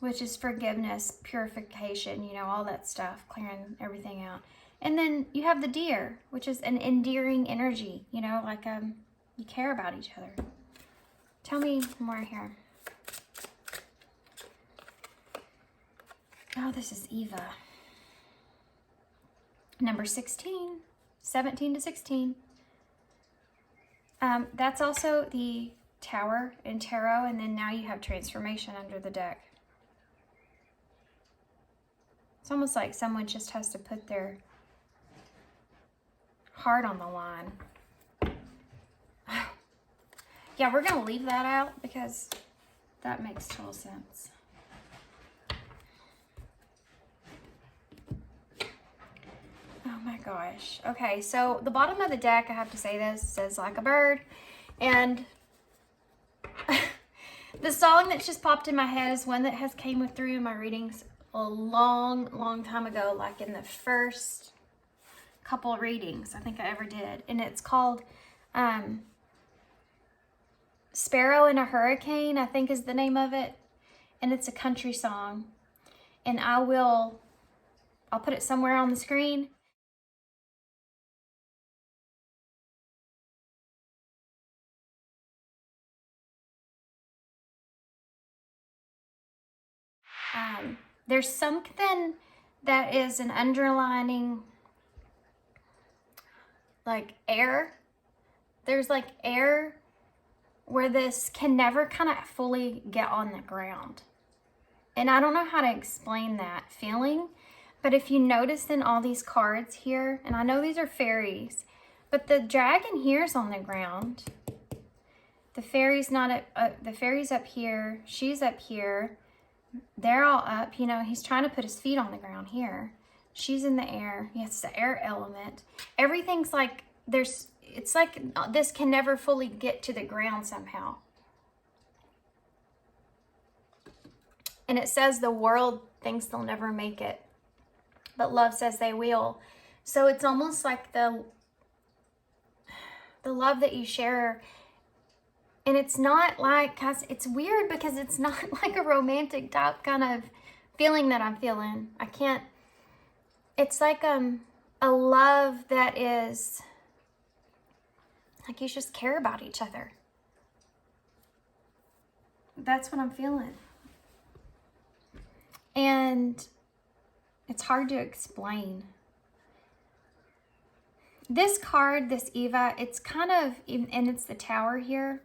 which is forgiveness, purification, you know, all that stuff, clearing everything out. And then you have the deer, which is an endearing energy, you know, like you care about each other. Tell me more here. Oh, this is Eva. Number 16, 17 to 16. That's also the Tower in tarot, and then now you have transformation under the deck. It's almost like someone just has to put their heart on the line. Yeah, we're going to leave that out because that makes total sense. Oh my gosh. Okay, so the bottom of the deck, I have to say this, says like a bird. And the song that just popped in my head is one that has came through in my readings a long time ago, like in the first couple of readings I think I ever did. And it's called Sparrow in a Hurricane, I think is the name of it. And it's a country song. And I'll put it somewhere on the screen. There's something that is an underlining, like air. There's like air where this can never kind of fully get on the ground. And I don't know how to explain that feeling, but if you notice in all these cards here, and I know these are fairies, but the dragon here is on the ground. The fairy's not the fairy's up here, she's up here. They're all up, you know, he's trying to put his feet on the ground here. She's in the air. Yes, the air element. Everything's like, it's like this can never fully get to the ground somehow. And it says the world thinks they'll never make it, but love says they will. So it's almost like the love that you share. And it's not like, it's weird because it's not like a romantic type kind of feeling that I'm feeling. It's like a love that is like you just care about each other. That's what I'm feeling. And it's hard to explain. This card, this Eva, it's kind of, and it's the Tower here.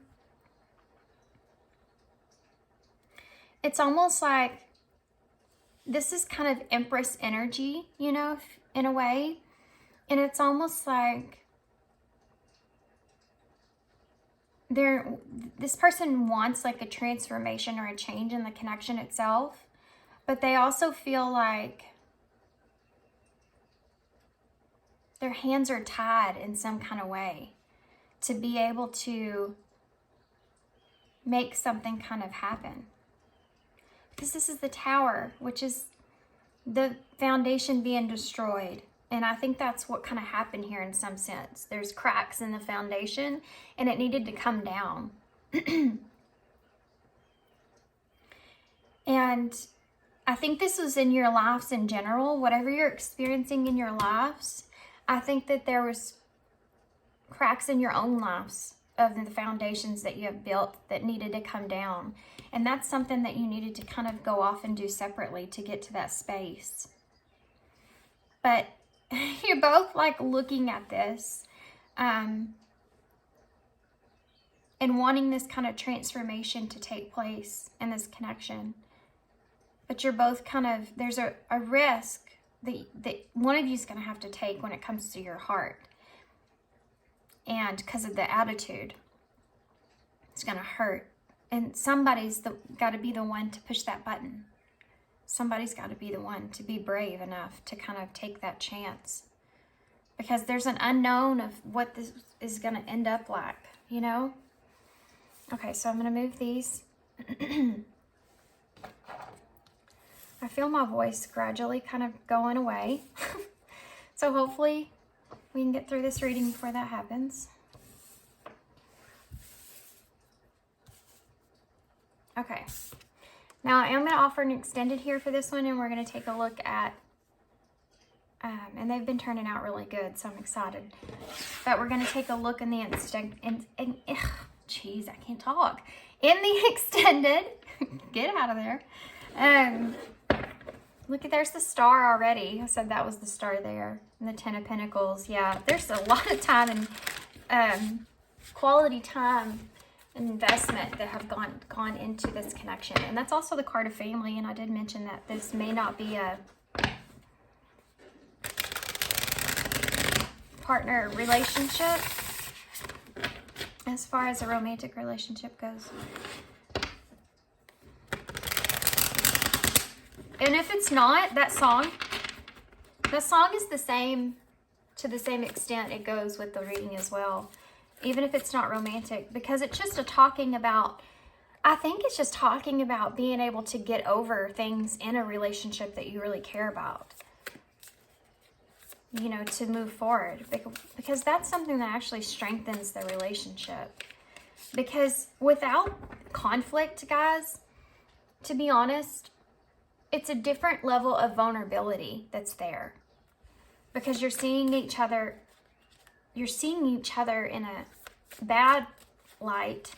It's almost like this is kind of Empress energy, you know, in a way. And it's almost like this person wants like a transformation or a change in the connection itself, but they also feel like their hands are tied in some kind of way to be able to make something kind of happen. Because this is the Tower, which is the foundation being destroyed. And I think that's what kind of happened here in some sense. There's cracks in the foundation and it needed to come down. And I think this was in your lives in general, whatever you're experiencing in your lives. I think that there was cracks in your own lives of the foundations that you have built that needed to come down. And that's something that you needed to kind of go off and do separately to get to that space. But you're both like looking at this and wanting this kind of transformation to take place in this connection. But you're both kind of, there's a risk that one of you is going to have to take when it comes to your heart. And because of the attitude, it's going to hurt. And somebody's got to be the one to push that button. Somebody's got to be the one to be brave enough to kind of take that chance. Because there's an unknown of what this is going to end up like, you know? Okay, so I'm going to move these. I feel my voice gradually kind of going away. So hopefully we can get through this reading before that happens. Okay. Now I am going to offer an extended here for this one, and we're going to take a look at, and they've been turning out really good, so I'm excited. But we're going to take a look in the jeez, I can't talk. In the extended, get out of there. Look at, there's the star already. I said that was the star there. And the Ten of Pentacles. Yeah, there's a lot of time and quality time investment that have gone into this connection. And that's also the card of family. And I did mention that this may not be a partner relationship as far as a romantic relationship goes. And if it's not, that song is the same, to the same extent it goes with the reading as well. Even if it's not romantic, because it's just talking about, I think it's just talking about being able to get over things in a relationship that you really care about. You know, to move forward. Because that's something that actually strengthens the relationship. Because without conflict, guys, to be honest, it's a different level of vulnerability that's there. Because you're seeing each other in a bad light,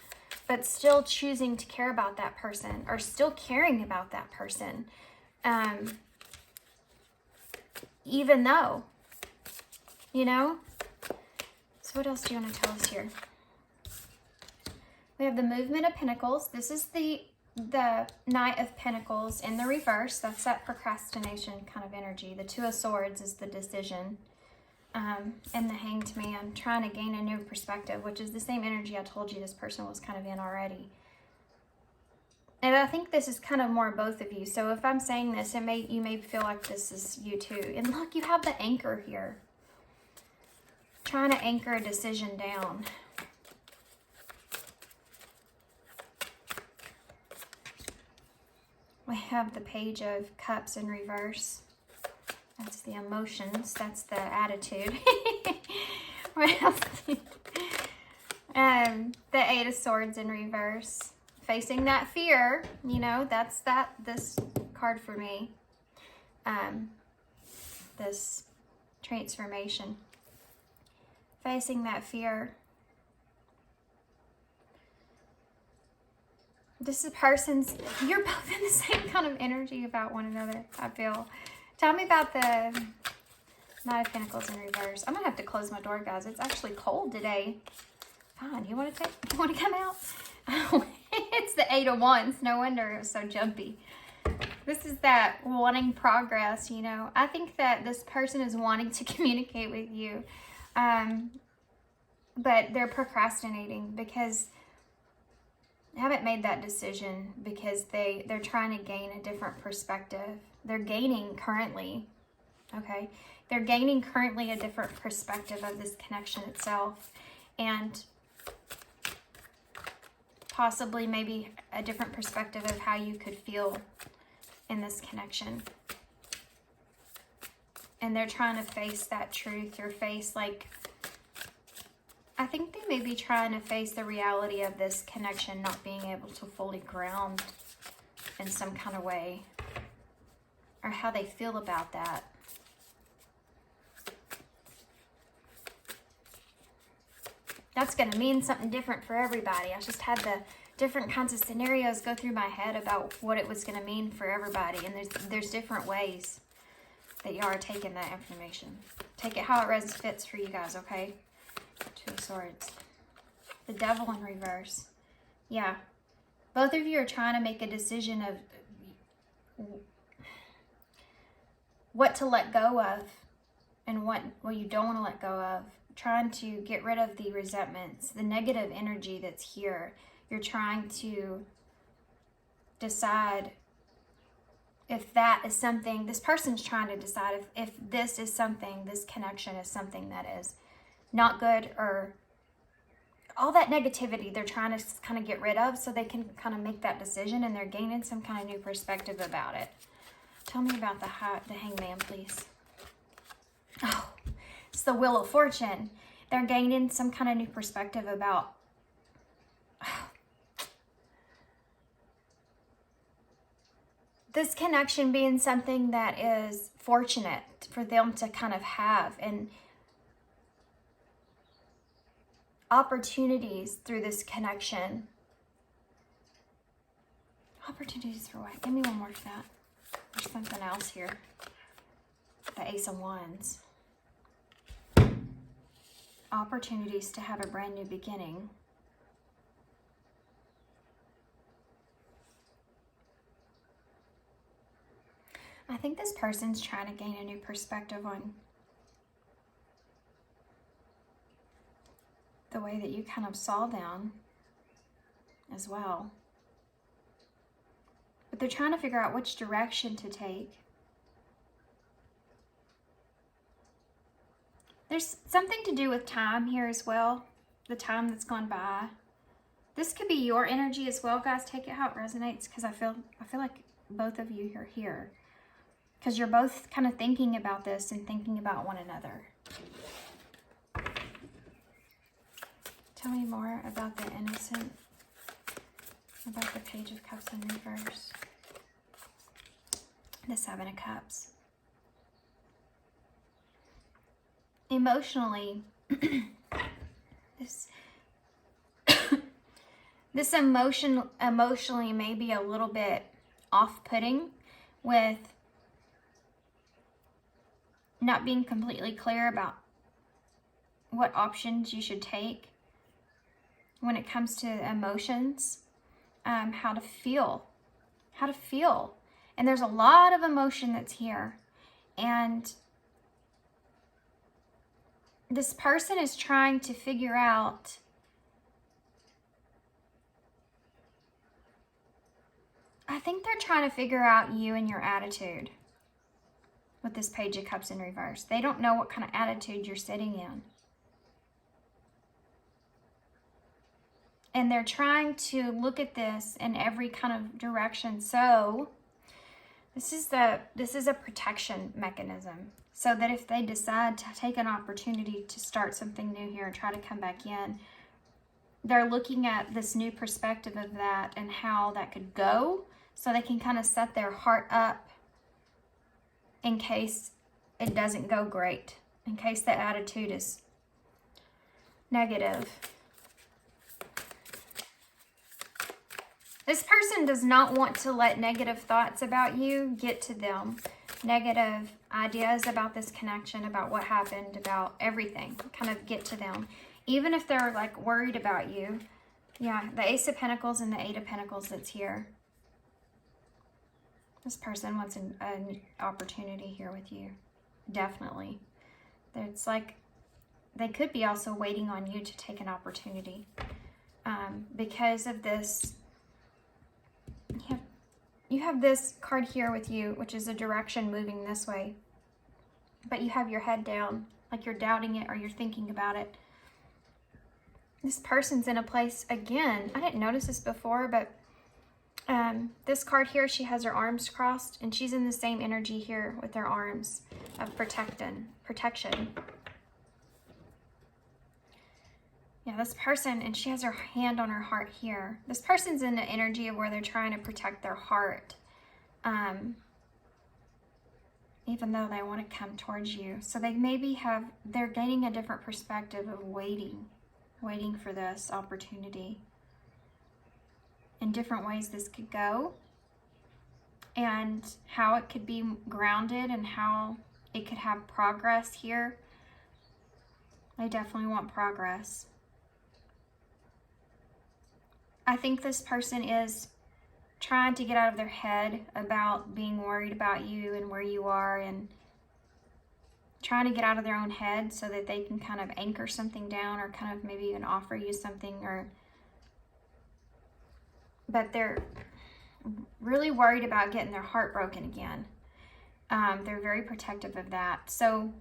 but still choosing to care about that person, or still caring about that person. Even though, you know? So what else do you want to tell us here? We have the Movement of Pentacles. This is the Knight of Pentacles in the reverse. That's that procrastination kind of energy. The Two of Swords is the decision. And the Hanged Man, trying to gain a new perspective, which is the same energy I told you this person was kind of in already. And I think this is kind of more both of you. So if I'm saying this, you may feel like this is you too. And look, you have the anchor here. Trying to anchor a decision down. We have the Page of Cups in reverse. That's the emotions. That's the attitude. What else? The Eight of Swords in reverse. Facing that fear. You know, that's this card for me. This transformation. Facing that fear. This is a person's, you're both in the same kind of energy about one another, I feel. Tell me about the Knight of Pentacles in reverse. I'm going to have to close my door, guys. It's actually cold today. Fine. You want to come out? Oh, it's the Eight of Wands. No wonder it was so jumpy. This is that wanting progress, you know. I think that this person is wanting to communicate with you. But they're procrastinating because they haven't made that decision, because they're trying to gain a different perspective. They're gaining currently, okay? They're gaining currently a different perspective of this connection itself, and possibly maybe a different perspective of how you could feel in this connection. And they're trying to face that truth, or face, like, I think they may be trying to face the reality of this connection not being able to fully ground in some kind of way, or how they feel about that. That's going to mean something different for everybody. I just had the different kinds of scenarios go through my head about what it was going to mean for everybody. And there's different ways that you are taking that information. Take it how it fits for you guys, okay? Two of Swords. The Devil in reverse. Yeah. Both of you are trying to make a decision of what to let go of and what you don't want to let go of. Trying to get rid of the resentments, the negative energy that's here. You're trying to decide if that is something, this person's trying to decide if this is something, this connection is something that is not good, or all that negativity they're trying to kind of get rid of so they can kind of make that decision, and they're gaining some kind of new perspective about it. Tell me about the Hangman, please. Oh, it's the Wheel of Fortune. They're gaining some kind of new perspective about this connection being something that is fortunate for them to kind of have, and opportunities through this connection. Opportunities for what? Give me one more for that. There's something else here. The Ace of Wands. Opportunities to have a brand new beginning. I think this person's trying to gain a new perspective on the way that you kind of saw them as well. But they're trying to figure out which direction to take. There's something to do with time here as well. The time that's gone by. This could be your energy as well, guys. Take it how it resonates, because I feel like both of you are here. Because you're both kind of thinking about this and thinking about one another. Tell me more about the Innocent, about the Page of Cups in reverse. The Seven of Cups. Emotionally, this emotionally may be a little bit off-putting, with not being completely clear about what options you should take when it comes to emotions, how to feel. And there's a lot of emotion that's here. And this person is trying to figure out I think they're trying to figure out you and your attitude with this Page of Cups in reverse. They don't know what kind of attitude you're sitting in. And they're trying to look at this in every kind of direction. So this is a protection mechanism. So that if they decide to take an opportunity to start something new here and try to come back in, they're looking at this new perspective of that and how that could go, so they can kind of set their heart up in case it doesn't go great, in case the attitude is negative. This person does not want to let negative thoughts about you get to them. Negative ideas about this connection, about what happened, about everything, kind of get to them. Even if they're like worried about you. Yeah, the Ace of Pentacles and the Eight of Pentacles that's here. This person wants an opportunity here with you. Definitely. It's like they could be also waiting on you to take an opportunity. Because of this, you have this card here with you, which is a direction moving this way. But you have your head down, like you're doubting it or you're thinking about it. This person's in a place, again, I didn't notice this before, but This card here, she has her arms crossed, and she's in the same energy here with her arms of protection. Yeah, this person, and she has her hand on her heart here. This person's in the energy of where they're trying to protect their heart, even though they want to come towards you. So they maybe they're gaining a different perspective of waiting for this opportunity. In different ways this could go, and how it could be grounded, and how it could have progress here. I definitely want progress. I think this person is trying to get out of their head about being worried about you and where you are, and trying to get out of their own head so that they can kind of anchor something down, or kind of maybe even offer you something, but they're really worried about getting their heart broken again. They're very protective of that. So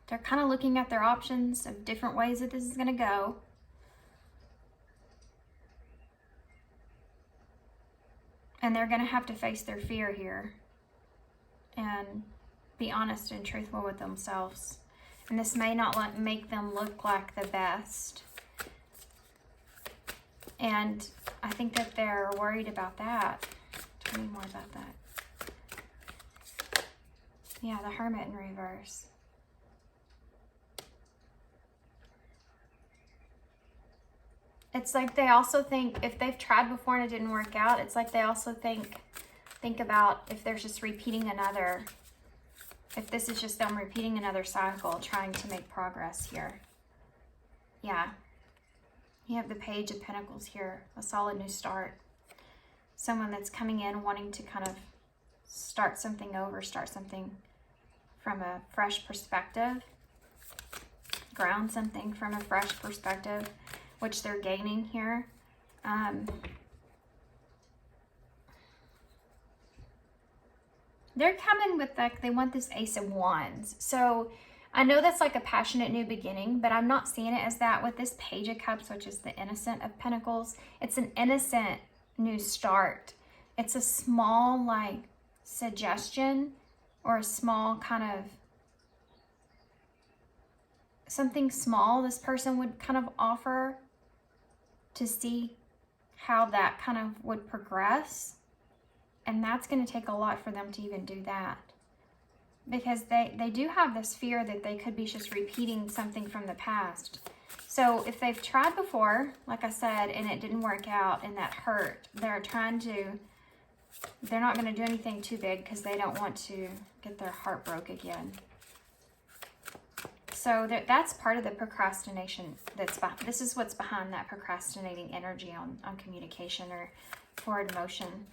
they're kind of looking at their options of different ways that this is going to go. And they're going to have to face their fear here and be honest and truthful with themselves. And this may not make them look like the best. And I think that they're worried about that. Tell me more about that. Yeah, the Hermit in reverse. It's like they also think, if they've tried before and it didn't work out, it's like they also think about if there's just repeating another, if this is just them repeating another cycle, trying to make progress here. Yeah. You have the Page of Pentacles here, a solid new start. Someone that's coming in wanting to kind of start something over, start something from a fresh perspective, ground something from a fresh perspective, which they're gaining here. They're coming with, like, they want this Ace of Wands. So I know that's like a passionate new beginning, but I'm not seeing it as that with this Page of Cups, which is the Innocent of Pentacles. It's an innocent new start. It's a small, like, suggestion, or a small kind of something small this person would kind of offer to see how that kind of would progress. And that's going to take a lot for them to even do that. Because they do have this fear that they could be just repeating something from the past. So if they've tried before, like I said, and it didn't work out and that hurt, they're not going to do anything too big because they don't want to get their heart broke again. So that's part of the procrastination this is what's behind that procrastinating energy on communication or forward motion.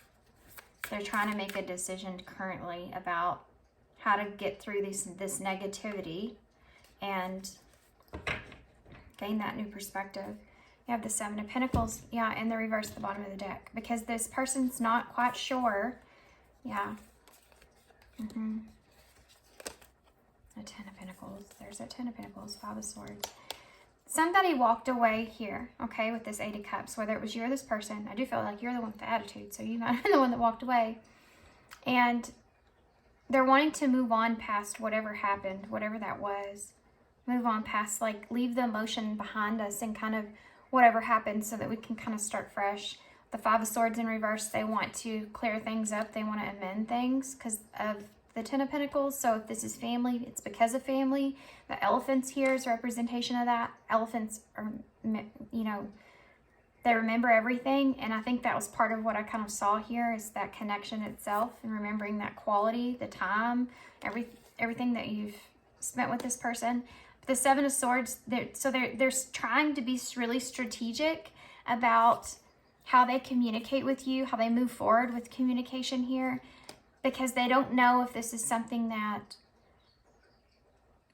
They're trying to make a decision currently about how to get through this negativity and gain that new perspective. You have the Seven of Pentacles, yeah, in the reverse at the bottom of the deck, because this person's not quite sure. Yeah. A Ten of Pentacles. There's a Ten of Pentacles, Five of Swords. Somebody walked away here, okay, with this Eight of Cups, whether it was you or this person. I do feel like you're the one with the attitude, so you might have been the one that walked away. And they're wanting to move on past whatever happened, whatever that was. Move on past, like, leave the emotion behind us and kind of whatever happened so that we can kind of start fresh. The Five of Swords in reverse, they want to clear things up. They want to amend things because of the Ten of Pentacles. So if this is family, it's because of family. The elephants here is a representation of that. Elephants are, you know, they remember everything. And I think that was part of what I kind of saw here, is that connection itself and remembering that quality, the time, everything that you've spent with this person. The Seven of Swords, they're trying to be really strategic about how they communicate with you, how they move forward with communication here, because they don't know if this is something that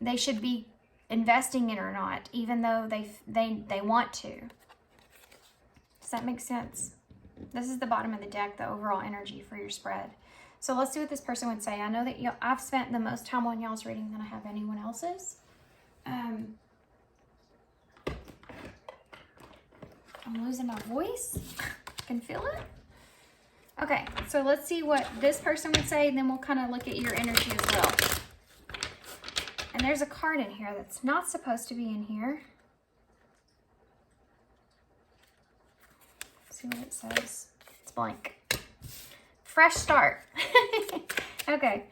they should be investing in or not, even though they want to. Does that make sense? This is the bottom of the deck, the overall energy for your spread. So let's see what this person would say. I know that I've spent the most time on y'all's reading than I have anyone else's. I'm losing my voice. I can feel it. Okay, so let's see what this person would say, and then we'll kind of look at your energy as well. And there's a card in here that's not supposed to be in here. Let's see what it says. It's blank. Fresh start. Okay.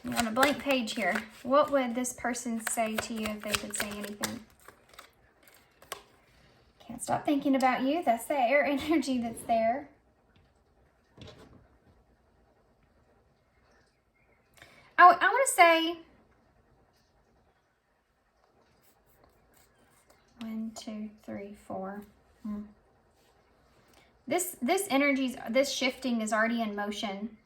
You're on a blank page here. What would this person say to you if they could say anything? Can't stop thinking about you. That's the air energy that's there. I want to say 1, 2, 3, 4. This shifting is already in motion.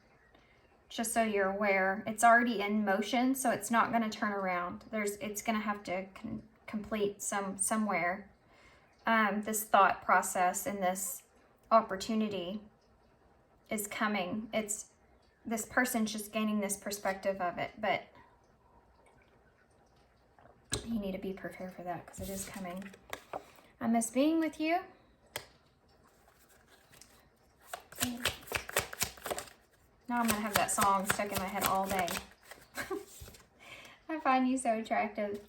Just so you're aware, it's already in motion, so it's not going to turn around. It's going to have to complete somewhere. This thought process and this opportunity is coming. This person's just gaining this perspective of it, but you need to be prepared for that because it is coming. I miss being with you. Now I'm going to have that song stuck in my head all day. I find you so attractive.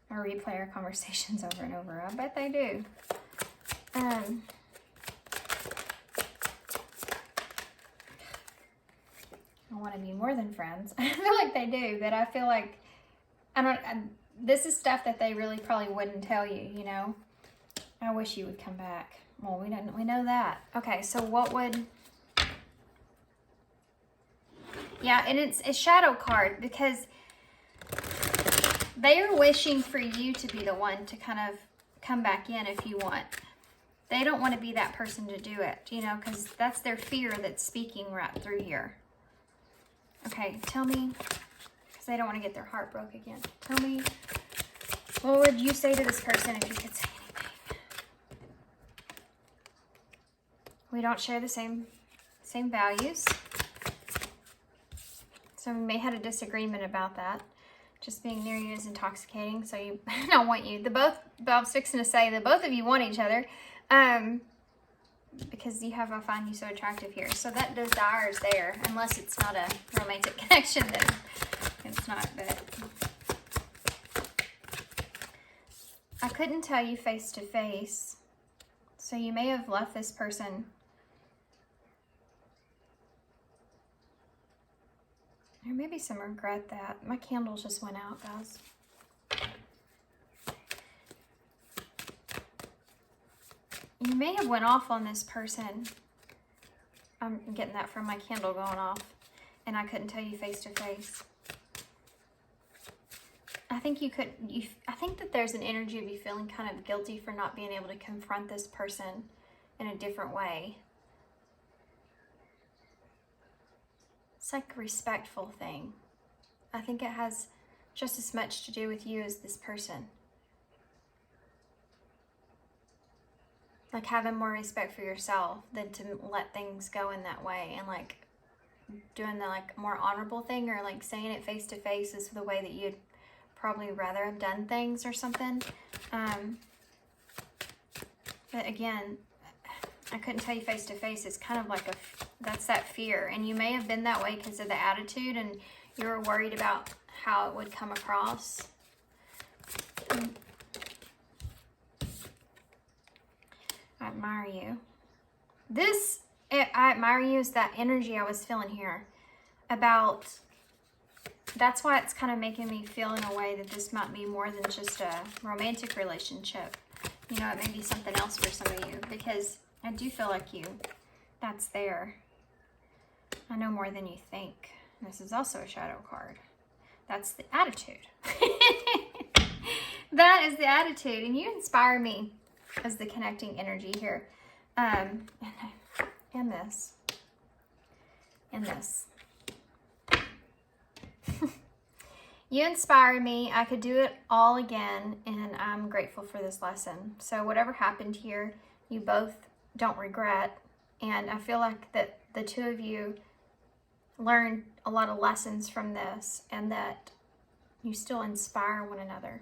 I replay our conversations over and over. I bet they do. I want to be more than friends. I feel like they do, but I feel like this is stuff that they really probably wouldn't tell you, you know. I wish you would come back. Well, we know that. Okay, so what would... Yeah, and it's a shadow card because they are wishing for you to be the one to kind of come back in if you want. They don't want to be that person to do it, you know, because that's their fear that's speaking right through here. Okay, tell me, because they don't want to get their heart broke again. Tell me, what would you say to this person if you could say anything? We don't share the same values. So we may have a disagreement about that. Just being near you is intoxicating, so I don't want you. I was fixing to say that both of you want each other. Because I find you so attractive here. So that desire is there, unless it's not a romantic connection, then it's not. But I couldn't tell you face to face, so you may have left this person. There may be some regret that my candles just went out, guys. You may have went off on this person. I'm getting that from my candle going off. And I couldn't tell you face to face. I think I think that there's an energy of you feeling kind of guilty for not being able to confront this person in a different way. It's like a respectful thing. I think it has just as much to do with you as this person. Like having more respect for yourself than to let things go in that way, and like doing the like more honorable thing, or like saying it face to face is the way that you'd probably rather have done things or something. But again, I couldn't tell you face to face. It's kind of like that's that fear, and you may have been that way because of the attitude, and you were worried about how it would come across. I admire you. I admire you is that energy I was feeling here about. That's why it's kind of making me feel in a way that this might be more than just a romantic relationship. You know, it may be something else for some of you, because I do feel like that's there. I know more than you think. This is also a shadow card. That's the attitude. That is the attitude, and you inspire me as the connecting energy here. And this. You inspire me. I could do it all again, and I'm grateful for this lesson. So whatever happened here, you both don't regret, and I feel like that the two of you learned a lot of lessons from this, and that you still inspire one another.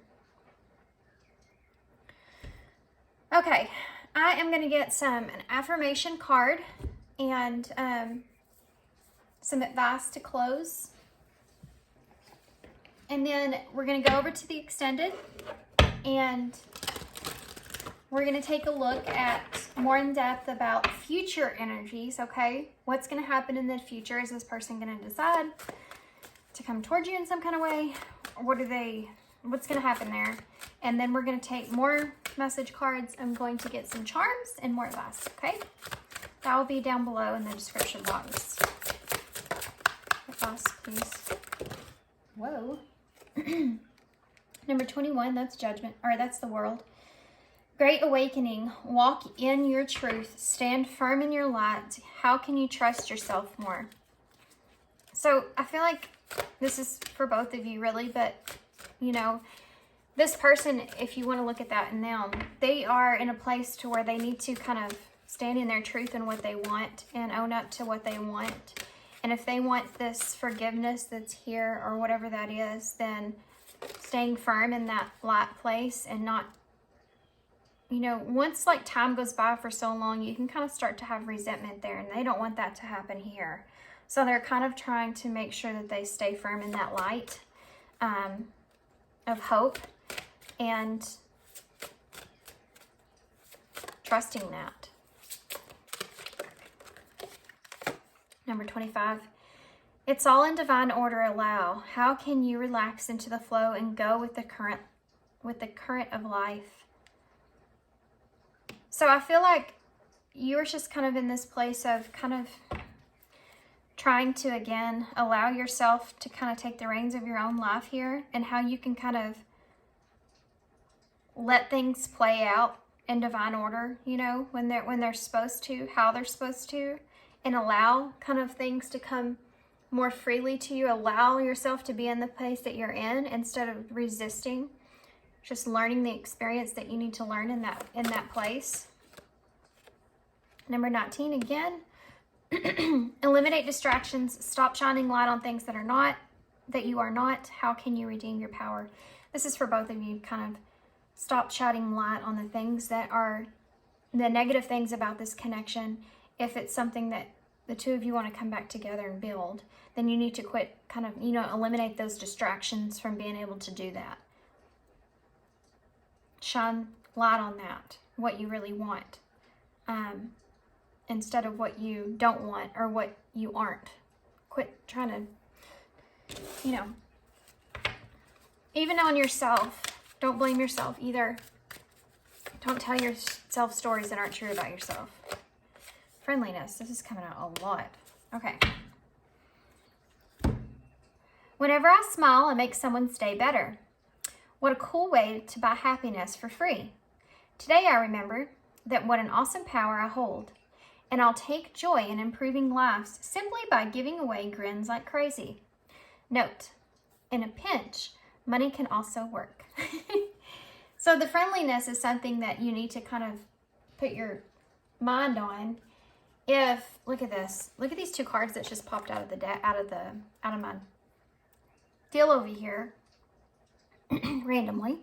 Okay, I am going to get an affirmation card and some advice to close. And then we're going to go over to the extended and we're going to take a look at more in depth about future energies, okay? What's going to happen in the future? Is this person going to decide to come towards you in some kind of way? What's going to happen there? And then we're going to take more message cards. I'm going to get some charms and more advice, okay? That will be down below in the description box. Advice, please. Whoa. Number 21, that's judgment, or that's the world. Great awakening. Walk in your truth. Stand firm in your light. How can you trust yourself more? So I feel like this is for both of you, really, but you know, this person, if you want to look at that in them, they are in a place to where they need to kind of stand in their truth and what they want and own up to what they want. And if they want this forgiveness that's here or whatever that is, then staying firm in that light place and not, you know, once like time goes by for so long, you can kind of start to have resentment there, and they don't want that to happen here. So they're kind of trying to make sure that they stay firm in that light of hope and trusting that. Number 25. It's all in divine order. Allow. How can you relax into the flow and go with the current of life? So I feel like you're just kind of in this place of kind of trying to, again, allow yourself to kind of take the reins of your own life here, and how you can kind of let things play out in divine order, you know, when they're supposed to, how they're supposed to, and allow kind of things to come more freely to you. Allow yourself to be in the place that you're in instead of resisting. Just learning the experience that you need to learn in that place. Number 19, again, eliminate distractions. Stop shining light on things that you are not. How can you redeem your power? This is for both of you. Kind of stop shining light on the things that are the negative things about this connection. If it's something that the two of you want to come back together and build, then you need to quit, kind of, you know, eliminate those distractions from being able to do that. Shine light on that, what you really want, instead of what you don't want or what you aren't. Quit trying to, you know, even on yourself. Don't blame yourself either. Don't tell yourself stories that aren't true about yourself. Friendliness. This is coming out a lot. Okay. Whenever I smile, I make someone's day better. What a cool way to buy happiness for free. Today I remember that what an awesome power I hold, and I'll take joy in improving lives simply by giving away grins like crazy. Note, in a pinch, money can also work. So the friendliness is something that you need to kind of put your mind on. Look at this. Look at these two cards that just popped out of my deal over here. Randomly.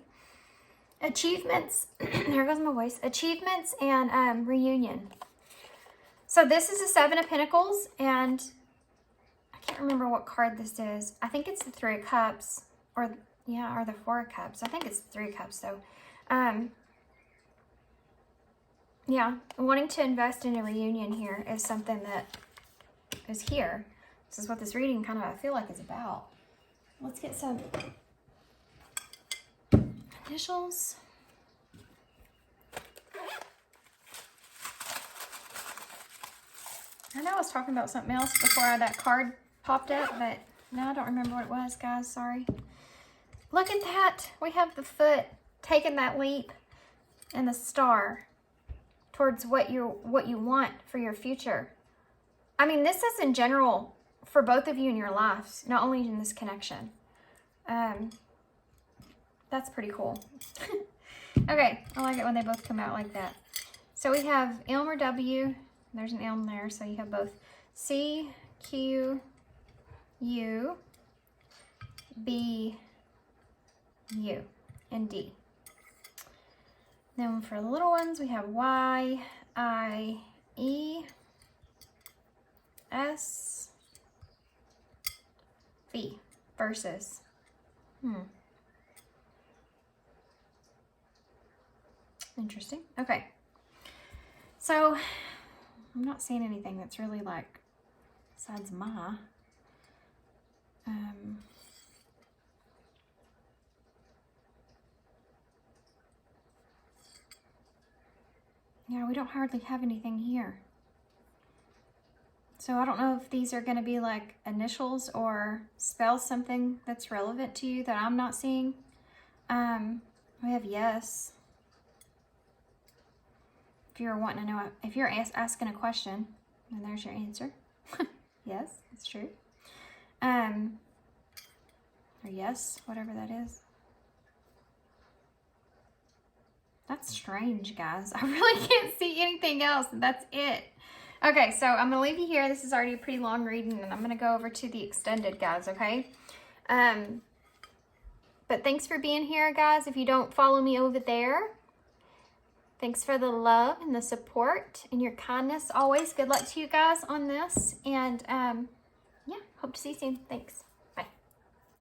Achievements. There goes my voice. Achievements and reunion. So this is a 7 of Pentacles, and I can't remember what card this is. I think it's the 3 of Cups, or the 4 of Cups. I think it's the 3 of Cups, though. Yeah, wanting to invest in a reunion here is something that is here. This is what this reading kind of, I feel like, is about. Let's get some initials. I know I was talking about something else before that card popped up, but no, I don't remember what it was, guys. Sorry. Look at that. We have the foot taking that leap and the star towards what you want for your future. I mean, this is in general for both of you in your lives, not only in this connection. That's pretty cool. Okay, I like it when they both come out like that. So we have M or W. There's an M there, so you have both C, Q, U, B, U, and D. Then for the little ones, we have Y, I, E, S, V, versus. Interesting. Okay. So, I'm not seeing anything that's really like, besides Ma. Yeah, we don't hardly have anything here. So I don't know if these are going to be like initials or spell something that's relevant to you that I'm not seeing. We have yes. If you're wanting to know, if you're asking a question, then there's your answer. Yes, it's true. Or yes, whatever that is. That's strange, guys. I really can't see anything else. That's it. Okay, so I'm going to leave you here. This is already a pretty long reading, and I'm going to go over to the extended, guys, okay? But thanks for being here, guys. If you don't follow me over there, thanks for the love and the support and your kindness always. Good luck to you guys on this. And, yeah, hope to see you soon. Thanks.